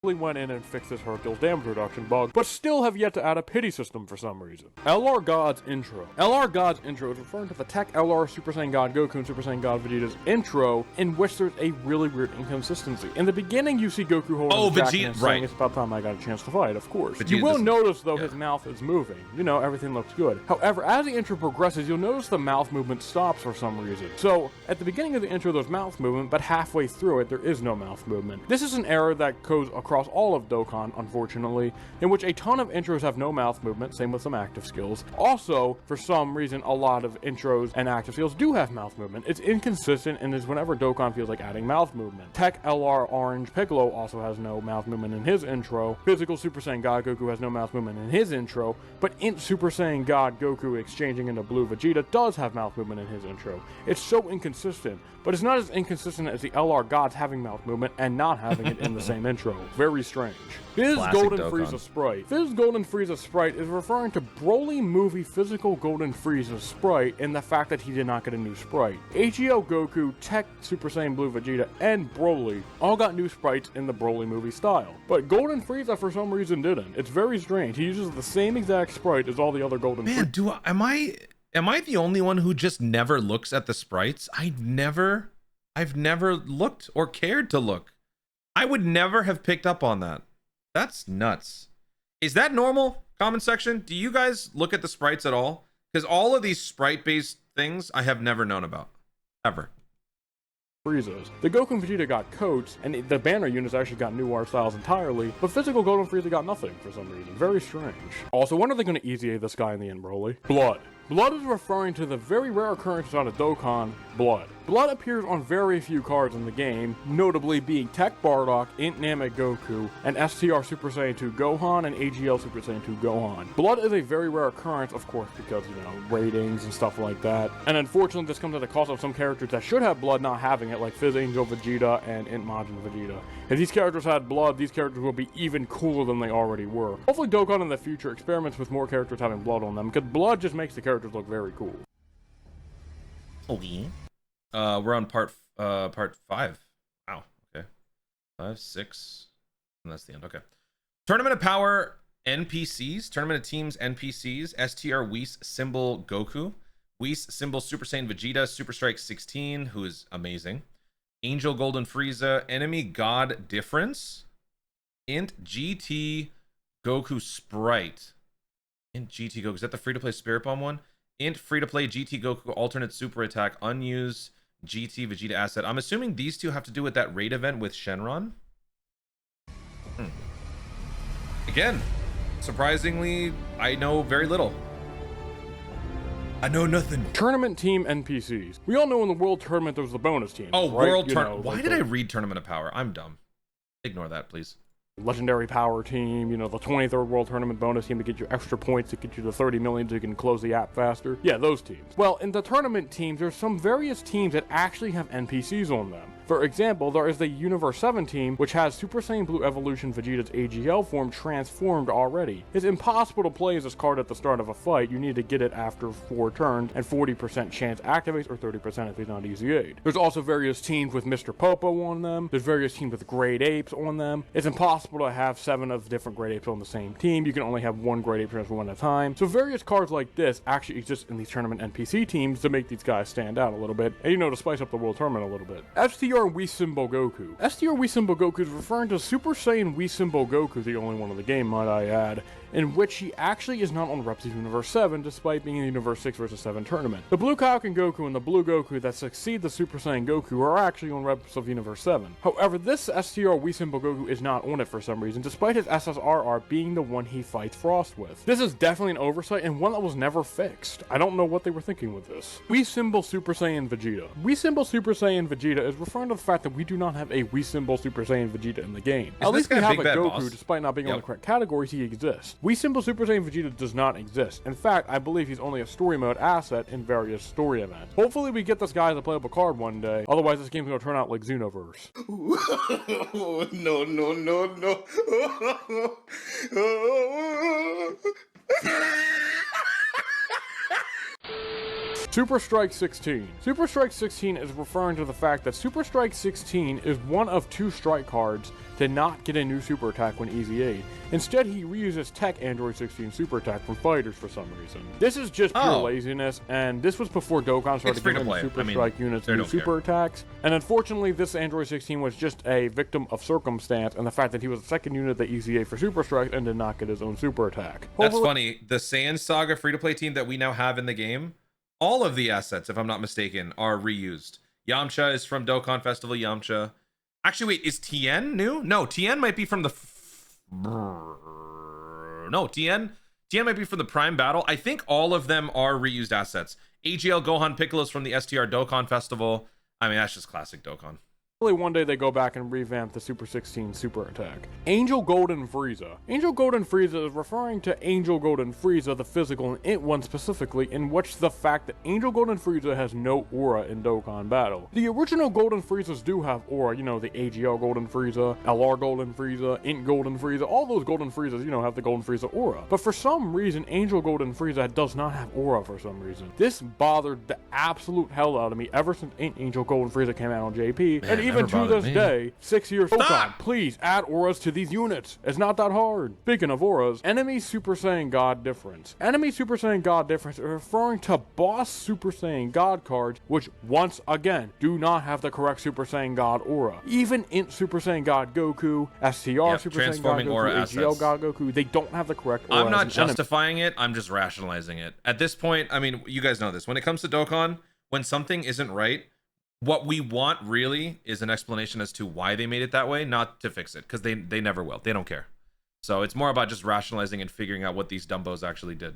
Went in and fixed this Hercule's damage reduction bug, but still have yet to add a pity system for some reason. LR God's intro. LR God's intro is referring to the Tech LR Super Saiyan God Goku and Super Saiyan God Vegeta's intro, in which there's a really weird inconsistency. In the beginning, you see Goku holding the Vegeta, saying, it's about time I got a chance to fight, of course. Vegeta, you will notice, though, his mouth is moving. You know, everything looks good. However, as the intro progresses, you'll notice the mouth movement stops for some reason. So, at the beginning of the intro, there's mouth movement, but halfway through it, there is no mouth movement. This is an error that goes across all of Dokkan, unfortunately, in which a ton of intros have no mouth movement, same with some active skills. Also, for some reason, a lot of intros and active skills do have mouth movement. It's inconsistent and is whenever Dokkan feels like adding mouth movement. Tech LR Orange Piccolo also has no mouth movement in his intro. Physical Super Saiyan God Goku has no mouth movement in his intro, but Int Super Saiyan God Goku exchanging into Blue Vegeta does have mouth movement in his intro. It's so inconsistent, but it's not as inconsistent as the LR Gods having mouth movement and not having it in the same intro. Very strange. Fizz Golden Frieza Sprite. Fizz Golden Frieza Sprite is referring to Broly movie physical Golden Frieza Sprite and the fact that he did not get a new sprite. AGL Goku, Tech Super Saiyan Blue Vegeta, and Broly all got new sprites in the Broly movie style. But Golden Frieza for some reason didn't. It's very strange. He uses the same exact sprite as all the other Golden Frieza. Man, am I the only one who just never looks at the sprites? I've never looked or cared to look. I would never have picked up on that. That's nuts. Is that normal? Comment section. Do you guys look at the sprites at all? Because all of these sprite-based things I have never known about. Ever. Friezas. The Goku and Vegeta got coats, and the banner units actually got new art styles entirely, but physical Golden Frieza got nothing for some reason. Very strange. Also, when are they going to easy this guy in the end, Broly? Blood. Blood is referring to the very rare occurrence out of Dokkan, Blood. Blood appears on very few cards in the game, notably being Tech Bardock, Int Namek Goku, and STR Super Saiyan 2 Gohan, and AGL Super Saiyan 2 Gohan. Blood is a very rare occurrence, of course, because, you know, ratings and stuff like that. And unfortunately, this comes at the cost of some characters that should have Blood not having it, like Fizz Angel Vegeta and Int Majin Vegeta. If these characters had Blood, these characters will be even cooler than they already were. Hopefully Dokkan in the future experiments with more characters having Blood on them, because Blood just makes the characters look very cool. Okay. We're on part 5. Wow. Okay. 5, 6. And that's the end. Okay. Tournament of Power NPCs. Tournament of Teams NPCs. STR Whis symbol Goku. Whis symbol Super Saiyan Vegeta. Super Strike 16, who is amazing. Angel Golden Frieza. Enemy God Difference. Int GT Goku Sprite. Int GT Goku. Is that the free-to-play Spirit Bomb one? Int free-to-play GT Goku alternate super attack. Unused GT Vegeta asset. I'm assuming these two have to do with that raid event with Shenron. Again, surprisingly, I know very little. I know nothing. Tournament Team NPCs. We all know in the World Tournament there was the bonus team. Oh, right? World Tournament. Why did I read Tournament of Power? I'm dumb. Ignore that, please. Legendary Power Team, you know, the 23rd World Tournament bonus team to get you extra points to get you to 30 million so you can close the app faster. Yeah, those teams. Well, in the tournament teams, there's some various teams that actually have NPCs on them. For example, there is the Universe 7 team, which has Super Saiyan Blue Evolution Vegeta's AGL form transformed already. It's impossible to play as this card at the start of a fight. You need to get it after 4 turns, and 40% chance activates, or 30% if he's not easy aid. There's also various teams with Mr. Popo on them. There's various teams with Great Apes on them. It's impossible to have 7 of different Great Apes on the same team. You can only have 1 Great Ape transfer one at a time. So various cards like this actually exist in these tournament NPC teams to make these guys stand out a little bit, and, you know, to spice up the World Tournament a little bit. STR Whis symbol Goku. STR Whis symbol Goku is referring to Super Saiyan Whis symbol Goku, the only one in the game, might I add, in which he actually is not on reps of Universe 7, despite being in the Universe 6 vs 7 tournament. The Blue Kaioken Goku and the Blue Goku that succeed the Super Saiyan Goku are actually on reps of Universe 7. However, this STR Whis symbol Goku is not on it for some reason, despite his SSRR being the one he fights Frost with. This is definitely an oversight and one that was never fixed. I don't know what they were thinking with this. Whis symbol Super Saiyan Vegeta. Whis symbol Super Saiyan Vegeta is referring to the fact that we do not have a Wii symbol Super Saiyan Vegeta in the game. Is At least we this guy have a Big Bad Goku, Boss? despite not being on the correct categories, he exists. Wii symbol Super Saiyan Vegeta does not exist. In fact, I believe he's only a story mode asset in various story events. Hopefully we get this guy as a playable card one day, otherwise this game's gonna turn out like Xenoverse. No, no, no, no. Super Strike 16. Super Strike 16 is referring to the fact that Super Strike 16 is one of 2 strike cards to not get a new super attack when Easy 8. Instead, he reuses Tech Android 16 super attack from fighters for some reason. This is just pure laziness, and this was before Dokkan started giving Super Strike units new super attacks. And unfortunately, this Android 16 was just a victim of circumstance and the fact that he was the second unit that Easy 8 for Super Strike and did not get his own super attack. That's funny. The Saiyan Saga free-to-play team that we now have in the game, all of the assets, if I'm not mistaken, are reused. Yamcha is from Dokkan Festival Yamcha. Actually, wait, is Tien new? No, Tien might be from the... No, Tien might be from the Prime Battle. I think all of them are reused assets. AGL Gohan Piccolo's from the STR Dokkan Festival. I mean, that's just classic Dokkan. Hopefully one day they go back and revamp the Super 16 super attack. Angel Golden Frieza. Angel Golden Frieza is referring to Angel Golden Frieza, the physical and Int one specifically, in which the fact that Angel Golden Frieza has no aura in Dokkan Battle. The original Golden Friezas do have aura, you know, the AGL Golden Frieza, LR Golden Frieza, Int Golden Frieza, all those Golden Friezas, you know, have the Golden Frieza aura. But for some reason, Angel Golden Frieza does not have aura for some reason. This bothered the absolute hell out of me ever since Angel Golden Frieza came out on JP, Man, and even to this day, 6 years Dokkan, please add auras to these units. It's not that hard. Speaking of auras, enemy Super Saiyan God difference. Enemy Super Saiyan God difference is referring to boss Super Saiyan God cards, which once again do not have the correct Super Saiyan God aura. Even Int Super Saiyan God Goku, STR Super Saiyan God Goku, AGL God Goku, they don't have the correct aura. I'm not justifying it, I'm just rationalizing it. At this point, I mean, you guys know this. When it comes to Dokkan, when something isn't right, what we want really is an explanation as to why they made it that way, not to fix it, because they never will. They don't care. So it's more about just rationalizing and figuring out what these dumbos actually did.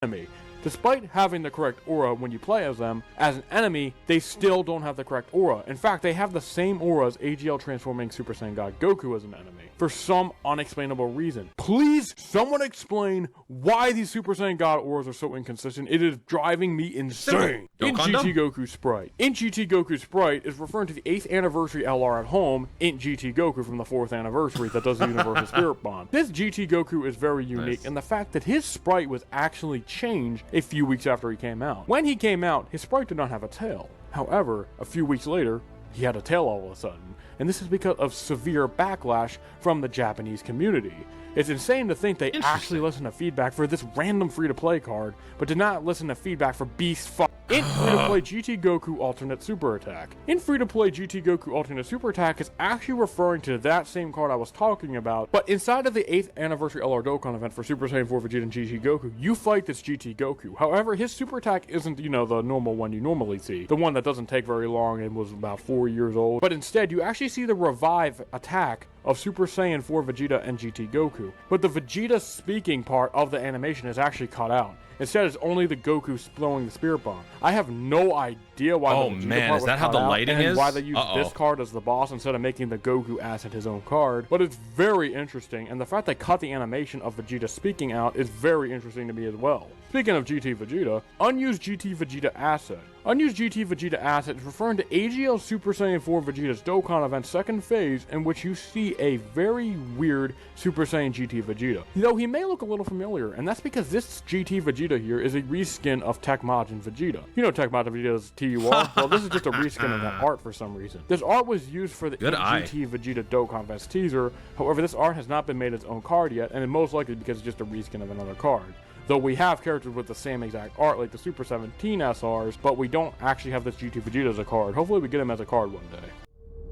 Enemy. Despite having the correct aura when you play as them, as an enemy, they still don't have the correct aura. In fact, they have the same aura as AGL transforming Super Saiyan God Goku as an enemy, for some unexplainable reason. Please, someone explain why these Super Saiyan God auras are so inconsistent. It is driving me insane. Int GT Goku Sprite. Int GT Goku Sprite is referring to the 8th anniversary LR at home, Int GT Goku from the 4th anniversary that does the Universal Spirit Bond. This GT Goku is very unique in the fact that his sprite was actually changed a few weeks after he came out. When he came out, his sprite did not have a tail. However, a few weeks later, he had a tail all of a sudden, and this is because of severe backlash from the Japanese community. It's insane to think they actually listened to feedback for this random free-to-play card, but did not listen to feedback for Beast in free-to-play GT Goku Alternate Super Attack. In free-to-play GT Goku Alternate Super Attack is actually referring to that same card I was talking about, but inside of the 8th anniversary LR Dokkan event for Super Saiyan 4 Vegeta and GT Goku, you fight this GT Goku. However, his super attack isn't, you know, the normal one you normally see, the one that doesn't take very long and was about 4 years old, but instead you actually see the revive attack of Super Saiyan 4 Vegeta and GT Goku. But the Vegeta speaking part of the animation is actually cut out. Instead, it's only the Goku throwing the Spirit Bomb. I have no idea why the Vegeta part was cut out and why they used this card as the boss instead of making the Goku asset his own card. But it's very interesting, and the fact they cut the animation of Vegeta speaking out is very interesting to me as well. Speaking of GT Vegeta, unused GT Vegeta asset. Unused GT Vegeta asset is referring to AGL Super Saiyan 4 Vegeta's Dokkan event second phase, in which you see a very weird Super Saiyan GT Vegeta. Though he may look a little familiar, and that's because this GT Vegeta here is a reskin of Tecmajin Vegeta. You know Tecmajin Vegeta's TUR? Well, this is just a reskin of that art for some reason. This art was used for the GT Vegeta Dokkan Fest teaser, however this art has not been made its own card yet, and most likely because it's just a reskin of another card. Though we have characters with the same exact art like the Super 17 SRs, but we don't actually have this GT Vegeta as a card. Hopefully we get him as a card one day.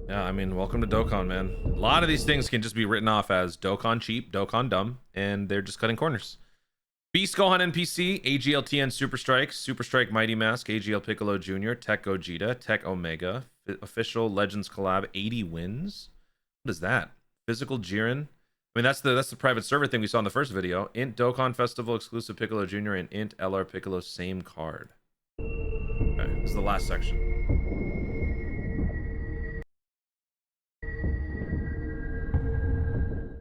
Yeah, I mean, welcome to Dokkan, man. A lot of these things can just be written off as Dokkan cheap, Dokkan dumb, and they're just cutting corners. Beast Gohan NPC, AGLTN Super Strike, Super Strike Mighty Mask, AGL Piccolo Jr., Tech Gogeta, Tech Omega, Official Legends Collab, 80 wins. What is that? Physical Jiren. I mean, that's the private server thing we saw in the first video. Int Dokkan Festival exclusive Piccolo Jr. and Int LR Piccolo same card. Okay, this is the last section.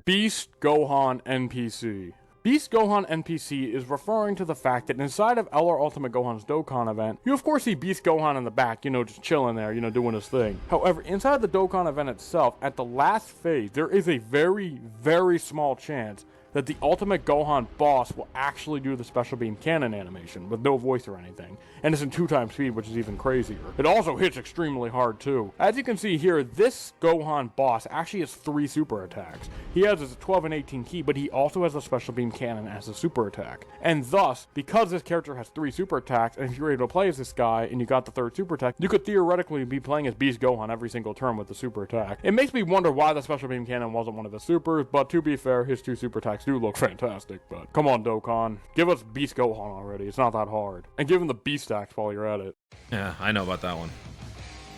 Beast Gohan NPC. Beast Gohan NPC is referring to the fact that inside of LR Ultimate Gohan's Dokkan event, you of course see Beast Gohan in the back, just chilling there, doing his thing. However, inside the Dokkan event itself, at the last phase, there is a very, very small chance that the Ultimate Gohan boss will actually do the Special Beam Cannon animation with no voice or anything, and it's in 2x speed, which is even crazier. It also hits extremely hard too. As you can see here, this Gohan boss actually has 3 super attacks. He has his 12 and 18 ki, but he also has a Special Beam Cannon as a super attack. And thus, because this character has 3 super attacks, and if you're able to play as this guy and you got the 3rd super attack, you could theoretically be playing as Beast Gohan every single turn with the super attack. It makes me wonder why the Special Beam Cannon wasn't one of the supers, but to be fair, his 2 super attacks do look fantastic. But come on, Dokkan, give us Beast Gohan already. It's not that hard. And give him the Beast Axe while you're at it. Yeah, I know about that one.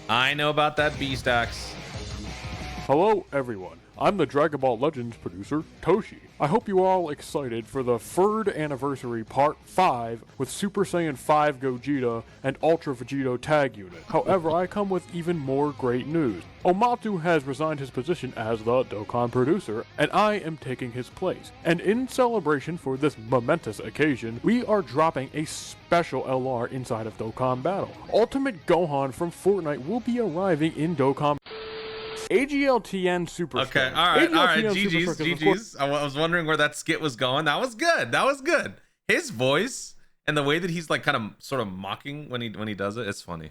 I know about that Beast Axe. Hello, everyone. I'm the Dragon Ball Legends producer, Toshi. I hope you are all excited for the 3rd anniversary part 5 with Super Saiyan 5 Gogeta and Ultra Vegito tag unit. However, I come with even more great news. Omatu has resigned his position as the Dokkan producer, and I am taking his place. And in celebration for this momentous occasion, we are dropping a special LR inside of Dokkan Battle. Ultimate Gohan from Fortnite will be arriving in Dokkan AGLTN Super Okay, Strike. all right, AGLTN GG's. I was wondering where that skit was going. That was good. His voice and the way that he's like kind of sort of mocking when he does it, it's funny.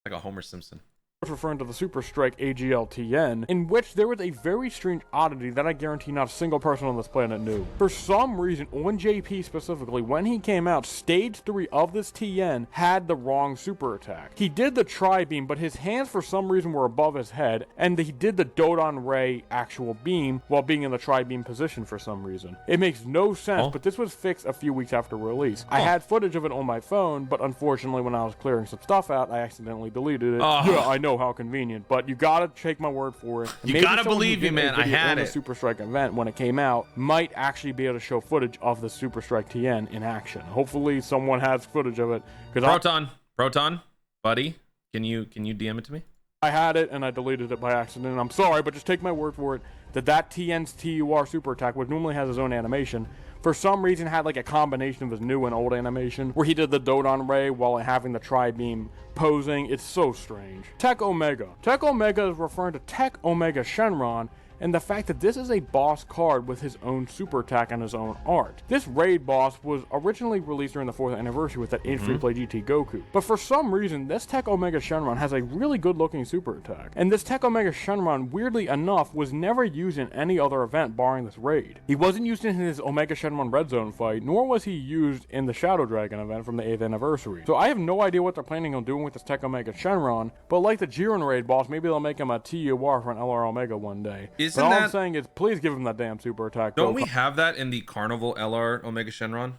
Like a Homer Simpson. Referring to the Super Strike AGLTN, in which there was a very strange oddity that I guarantee not a single person on this planet knew. For some reason, on JP specifically, when he came out, stage 3 of this TN had the wrong super attack. He did the tri-beam, but his hands for some reason were above his head, and he did the Dodon Ray actual beam while being in the tri-beam position for some reason. It makes no sense, but this was fixed a few weeks after release. I had footage of it on my phone, but unfortunately when I was clearing some stuff out, I accidentally deleted it. Yeah, I know how convenient, but you gotta take my word for it. You gotta believe me, man. I had it. The Super Strike event when it came out might actually be able to show footage of the Super Strike TN in action. Hopefully, someone has footage of it. Proton, buddy, can you DM it to me? I had it and I deleted it by accident. I'm sorry, but just take my word for it that TN's TUR super attack, which normally has his own animation, for some reason had like a combination of his new and old animation where he did the Dodon Ray while having the tri-beam posing. It's so strange. Tech Omega. Tech Omega is referring to Tech Omega Shenron and the fact that this is a boss card with his own super attack and his own art. This raid boss was originally released during the 4th anniversary with that 8 free-play GT Goku, but for some reason, this Tech Omega Shenron has a really good-looking super attack, and this Tech Omega Shenron, weirdly enough, was never used in any other event barring this raid. He wasn't used in his Omega Shenron Red Zone fight, nor was he used in the Shadow Dragon event from the 8th anniversary. So I have no idea what they're planning on doing with this Tech Omega Shenron, but like the Jiren raid boss, maybe they'll make him a TUR for an LR Omega one day. But all I'm saying is, please give him that damn super attack. Don't we have that in the Carnival LR Omega Shenron?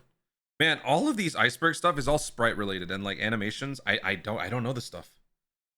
Man, all of these Iceberg stuff is all sprite related and like animations. I don't know this stuff.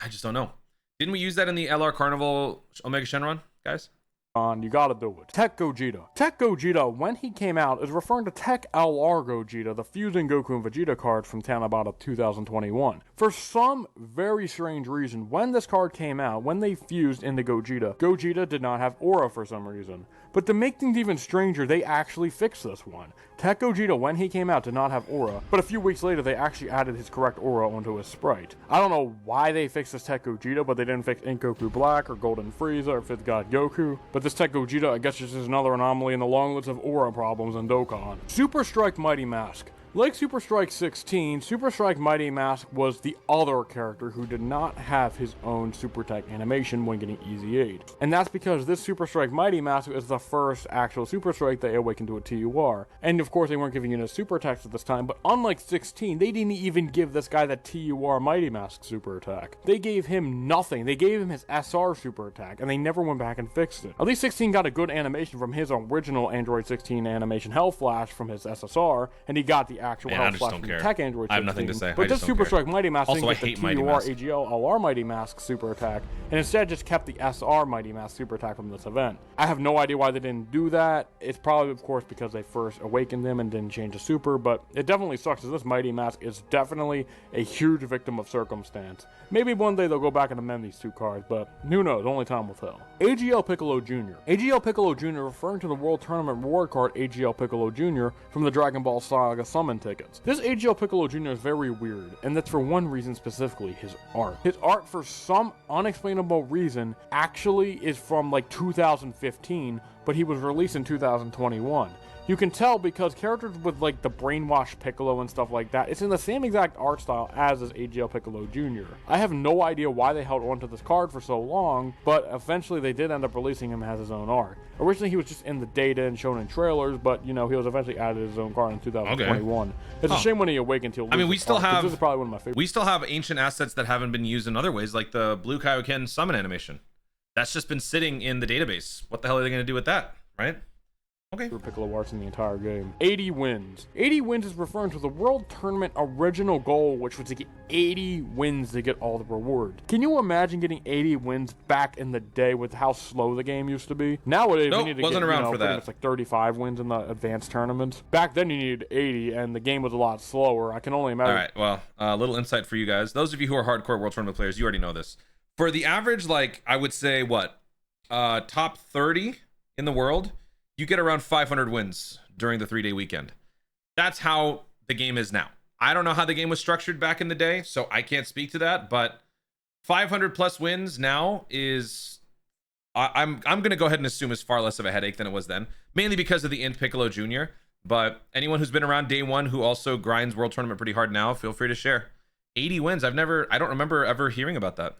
I just don't know. Didn't we use that in the LR Carnival Omega Shenron, guys? You gotta do it. Tech Gogeta. Tech Gogeta, when he came out, is referring to Tech LR Gogeta, the fusing Goku and Vegeta card from Tanabata of 2021. For some very strange reason, when this card came out, when they fused into Gogeta, Gogeta did not have aura for some reason. But to make things even stranger, they actually fixed this one. Tech Gogeta, when he came out, did not have aura, but a few weeks later, they actually added his correct aura onto his sprite. I don't know why they fixed this Tech Gogeta, but they didn't fix Ink Goku Black or Golden Frieza or Fifth God Goku. But this Tech Gogeta, I guess, just is another anomaly in the long list of aura problems in Dokkan. Super Strike Mighty Mask. Like Super Strike 16, Super Strike Mighty Mask was the other character who did not have his own super attack animation when getting Easy 8. And that's because this Super Strike Mighty Mask is the first actual Super Strike that awakened to a TUR. And of course they weren't giving you no super attacks at this time, but unlike 16, they didn't even give this guy the TUR Mighty Mask super attack. They gave him nothing. They gave him his SR super attack, and they never went back and fixed it. At least 16 got a good animation from his original Android 16 animation Hell Flash from his SSR, and he got the actual Man, I Health just Flash don't from care. Tech Android 16. I have nothing to say. But I this just don't Super care. Strike Mighty Mask Also, didn't I get the hate Mighty TUR, Mask. AGL, LR Mighty Mask super attack, and instead just kept the SR Mighty Mask super attack from this event. I have no idea why they didn't do that. It's probably, of course, because they first awakened them and didn't change the super, but it definitely sucks, as this Mighty Mask is definitely a huge victim of circumstance. Maybe one day they'll go back and amend these two cards, but who knows, only time will tell. AGL Piccolo Jr. AGL Piccolo Jr. referring to the World Tournament reward card AGL Piccolo Jr. from the Dragon Ball Saga summon tickets. This AGL Piccolo Jr. is very weird, and that's for one reason specifically, his art. His art, for some unexplainable reason, actually is from like 2015, but he was released in 2021. You can tell because characters with like the brainwashed Piccolo and stuff like that, it's in the same exact art style as this AGL Piccolo Jr. I have no idea why they held on to this card for so long, but eventually they did end up releasing him as his own art. Originally he was just in the data and shown in trailers, but you know, he was eventually added as his own card in 2021. Okay. It's a shame when he awakened to. I mean, we still have. This is probably one of my favorites. We still have ancient assets that haven't been used in other ways, like the Blue Kaioken summon animation. That's just been sitting in the database. What the hell are they going to do with that, right? Okay. For Piccolo arts in the entire game. 80 wins. 80 wins is referring to the World Tournament original goal, which was to get 80 wins to get all the reward. Can you imagine getting 80 wins back in the day with how slow the game used to be? Nowadays, we need to wasn't get, around you know, for that. It's like 35 wins in the advanced tournaments. Back then, you needed 80, and the game was a lot slower. I can only imagine. All right. Well, a little insight for you guys. Those of you who are hardcore World Tournament players, you already know this. For the average, like I would say, top 30 in the world, you get around 500 wins during the 3-day weekend. That's how the game is now. I don't know how the game was structured back in the day, so I can't speak to that, but 500 plus wins now is, I'm going to go ahead and assume is far less of a headache than it was then, mainly because of the Int Piccolo Jr. But anyone who's been around day one who also grinds World Tournament pretty hard now, feel free to share. 80 wins. I don't remember ever hearing about that.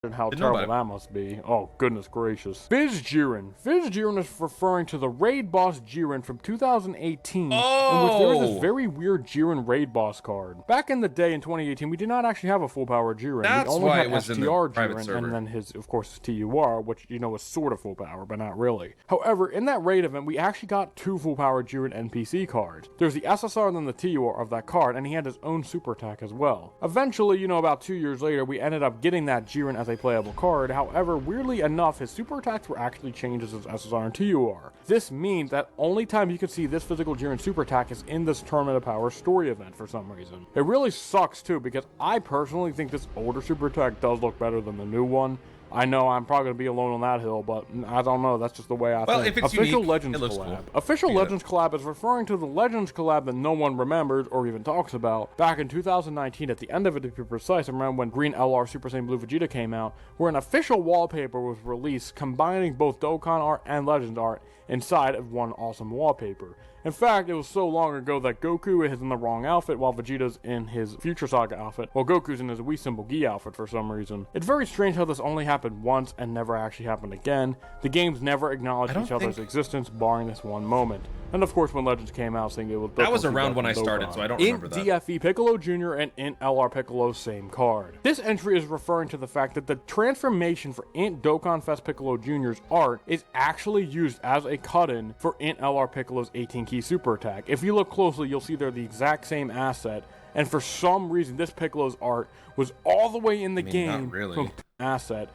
And how terrible that must be. Oh, goodness gracious. Fizz Jiren. Fizz Jiren is referring to the raid boss Jiren from 2018, in which there was this very weird Jiren raid boss card. Back in the day in 2018, we did not actually have a full power Jiren. That's we only why had it was STR in the private Jiren, server. and then his, of course, his TUR, which, you know, was sort of full power, but not really. However, in that raid event, we actually got 2 full power Jiren NPC cards. There's the SSR and then the TUR of that card, and he had his own super attack as well. Eventually, you know, about 2 years later, we ended up getting that Jiren as a playable card. However, weirdly enough, his super attacks were actually changed as his SSR and TUR. This means that only time you can see this physical Jiren super attack is in this Tournament of Power story event for some reason. It really sucks too, because I personally think this older super attack does look better than the new one. I know I'm probably going to be alone on that hill, but I don't know. That's just the way I think. If it's Official unique, Legends it looks collab. cool. Official Legends collab is referring to the Legends collab that no one remembers or even talks about. Back in 2019, at the end of it to be precise, around when Green LR Super Saiyan Blue Vegeta came out, where an official wallpaper was released combining both Dokkan art and Legends art inside of one awesome wallpaper. In fact, it was so long ago that Goku is in the wrong outfit while Vegeta's in his Future Saga outfit, while Goku's in his Wii Symbol Gi outfit for some reason. It's very strange how this only happened once and never actually happened again. The games never acknowledged each other's existence, barring this one moment. And of course, when Legends came out, saying it was that was around when I started, so I don't remember that. DFE Piccolo Jr. and Int LR Piccolo, same card. This entry is referring to the fact that the transformation for Int Dokkan Fest Piccolo Jr.'s art is actually used as a cut-in for Int LR Piccolo's 18-key super attack. If you look closely, you'll see they're the exact same asset, and for some reason, this Piccolo's art was all the way in the game not really. from asset.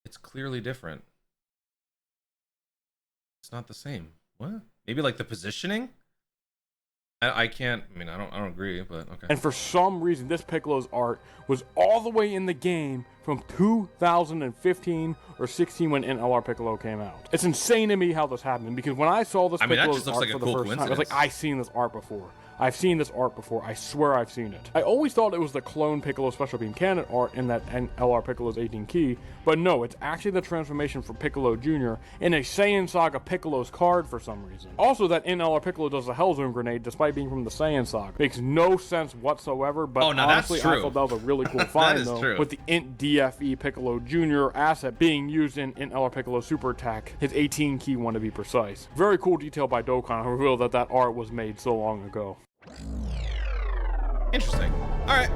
It's clearly different. It's not the same. What? Maybe like the positioning? I can't, I mean, I don't agree, but okay. And for some reason, this Piccolo's art was all the way in the game from 2015 or 16 when NLR Piccolo came out. It's insane to me how this happened, because when I saw this Piccolo's art for the first time, I was like, I've seen this art before. I've seen this art before. I swear I've seen it. I always thought it was the clone Piccolo Special Beam Cannon art in that LR Piccolo's 18 key, but no, it's actually the transformation for Piccolo Jr. in a Saiyan Saga Piccolo's card for some reason. Also, that NLR Piccolo does the Hellzone grenade despite being from the Saiyan Saga. Makes no sense whatsoever, but honestly, I thought that was a really cool find though, with the Int DFE Piccolo Jr. asset being used in LR Piccolo Super Attack, his 18 key one to be precise. Very cool detail by Dokkan, who revealed that that art was made so long ago. Interesting. All right.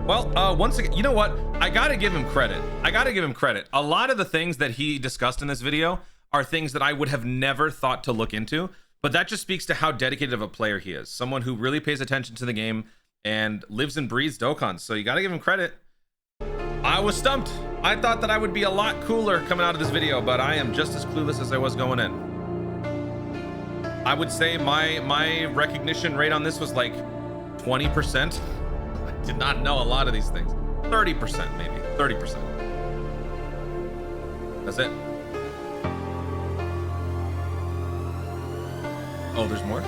Well, once again, you know what? I gotta give him credit. A lot of the things that he discussed in this video are things that I would have never thought to look into, But that just speaks to how dedicated of a player he is. Someone who really pays attention to the game and lives and breathes Dokkan. So you got to give him credit. I was stumped. I thought that I would be a lot cooler coming out of this video, but I am just as clueless as I was going in. I would say my recognition rate on this was like 20%. I did not know a lot of these things. 30% maybe, 30%. That's it. Oh, there's more?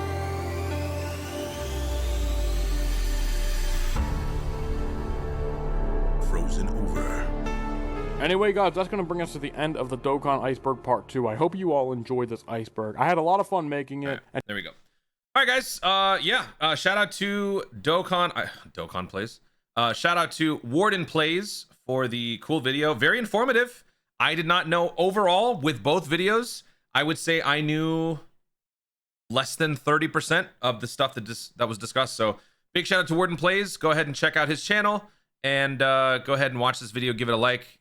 Frozen over. Anyway, guys, that's going to bring us to the end of the Dokkan Iceberg Part 2. I hope you all enjoyed this iceberg. I had a lot of fun making it. Right, there we go. All right, guys. Shout out to Dokkan Plays. Shout out to Warden Plays for the cool video. Very informative. I did not know overall with both videos. I would say I knew less than 30% of the stuff that was discussed. So big shout out to Warden Plays. Go ahead and check out his channel and go ahead and watch this video. Give it a like.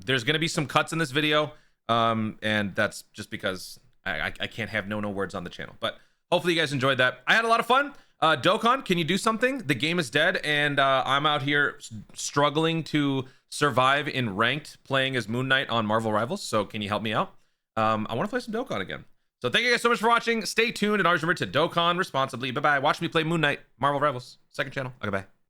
There's going to be some cuts in this video. And that's just because I can't have no words on the channel. But hopefully you guys enjoyed that. I had a lot of fun. Dokkan, can you do something? The game is dead, and I'm out here struggling to survive in ranked playing as Moon Knight on Marvel Rivals. So can you help me out? I want to play some Dokkan again. So thank you guys so much for watching. Stay tuned and always remember to Dokkan responsibly. Bye-bye. Watch me play Moon Knight, Marvel Rivals. Second channel. Okay, bye.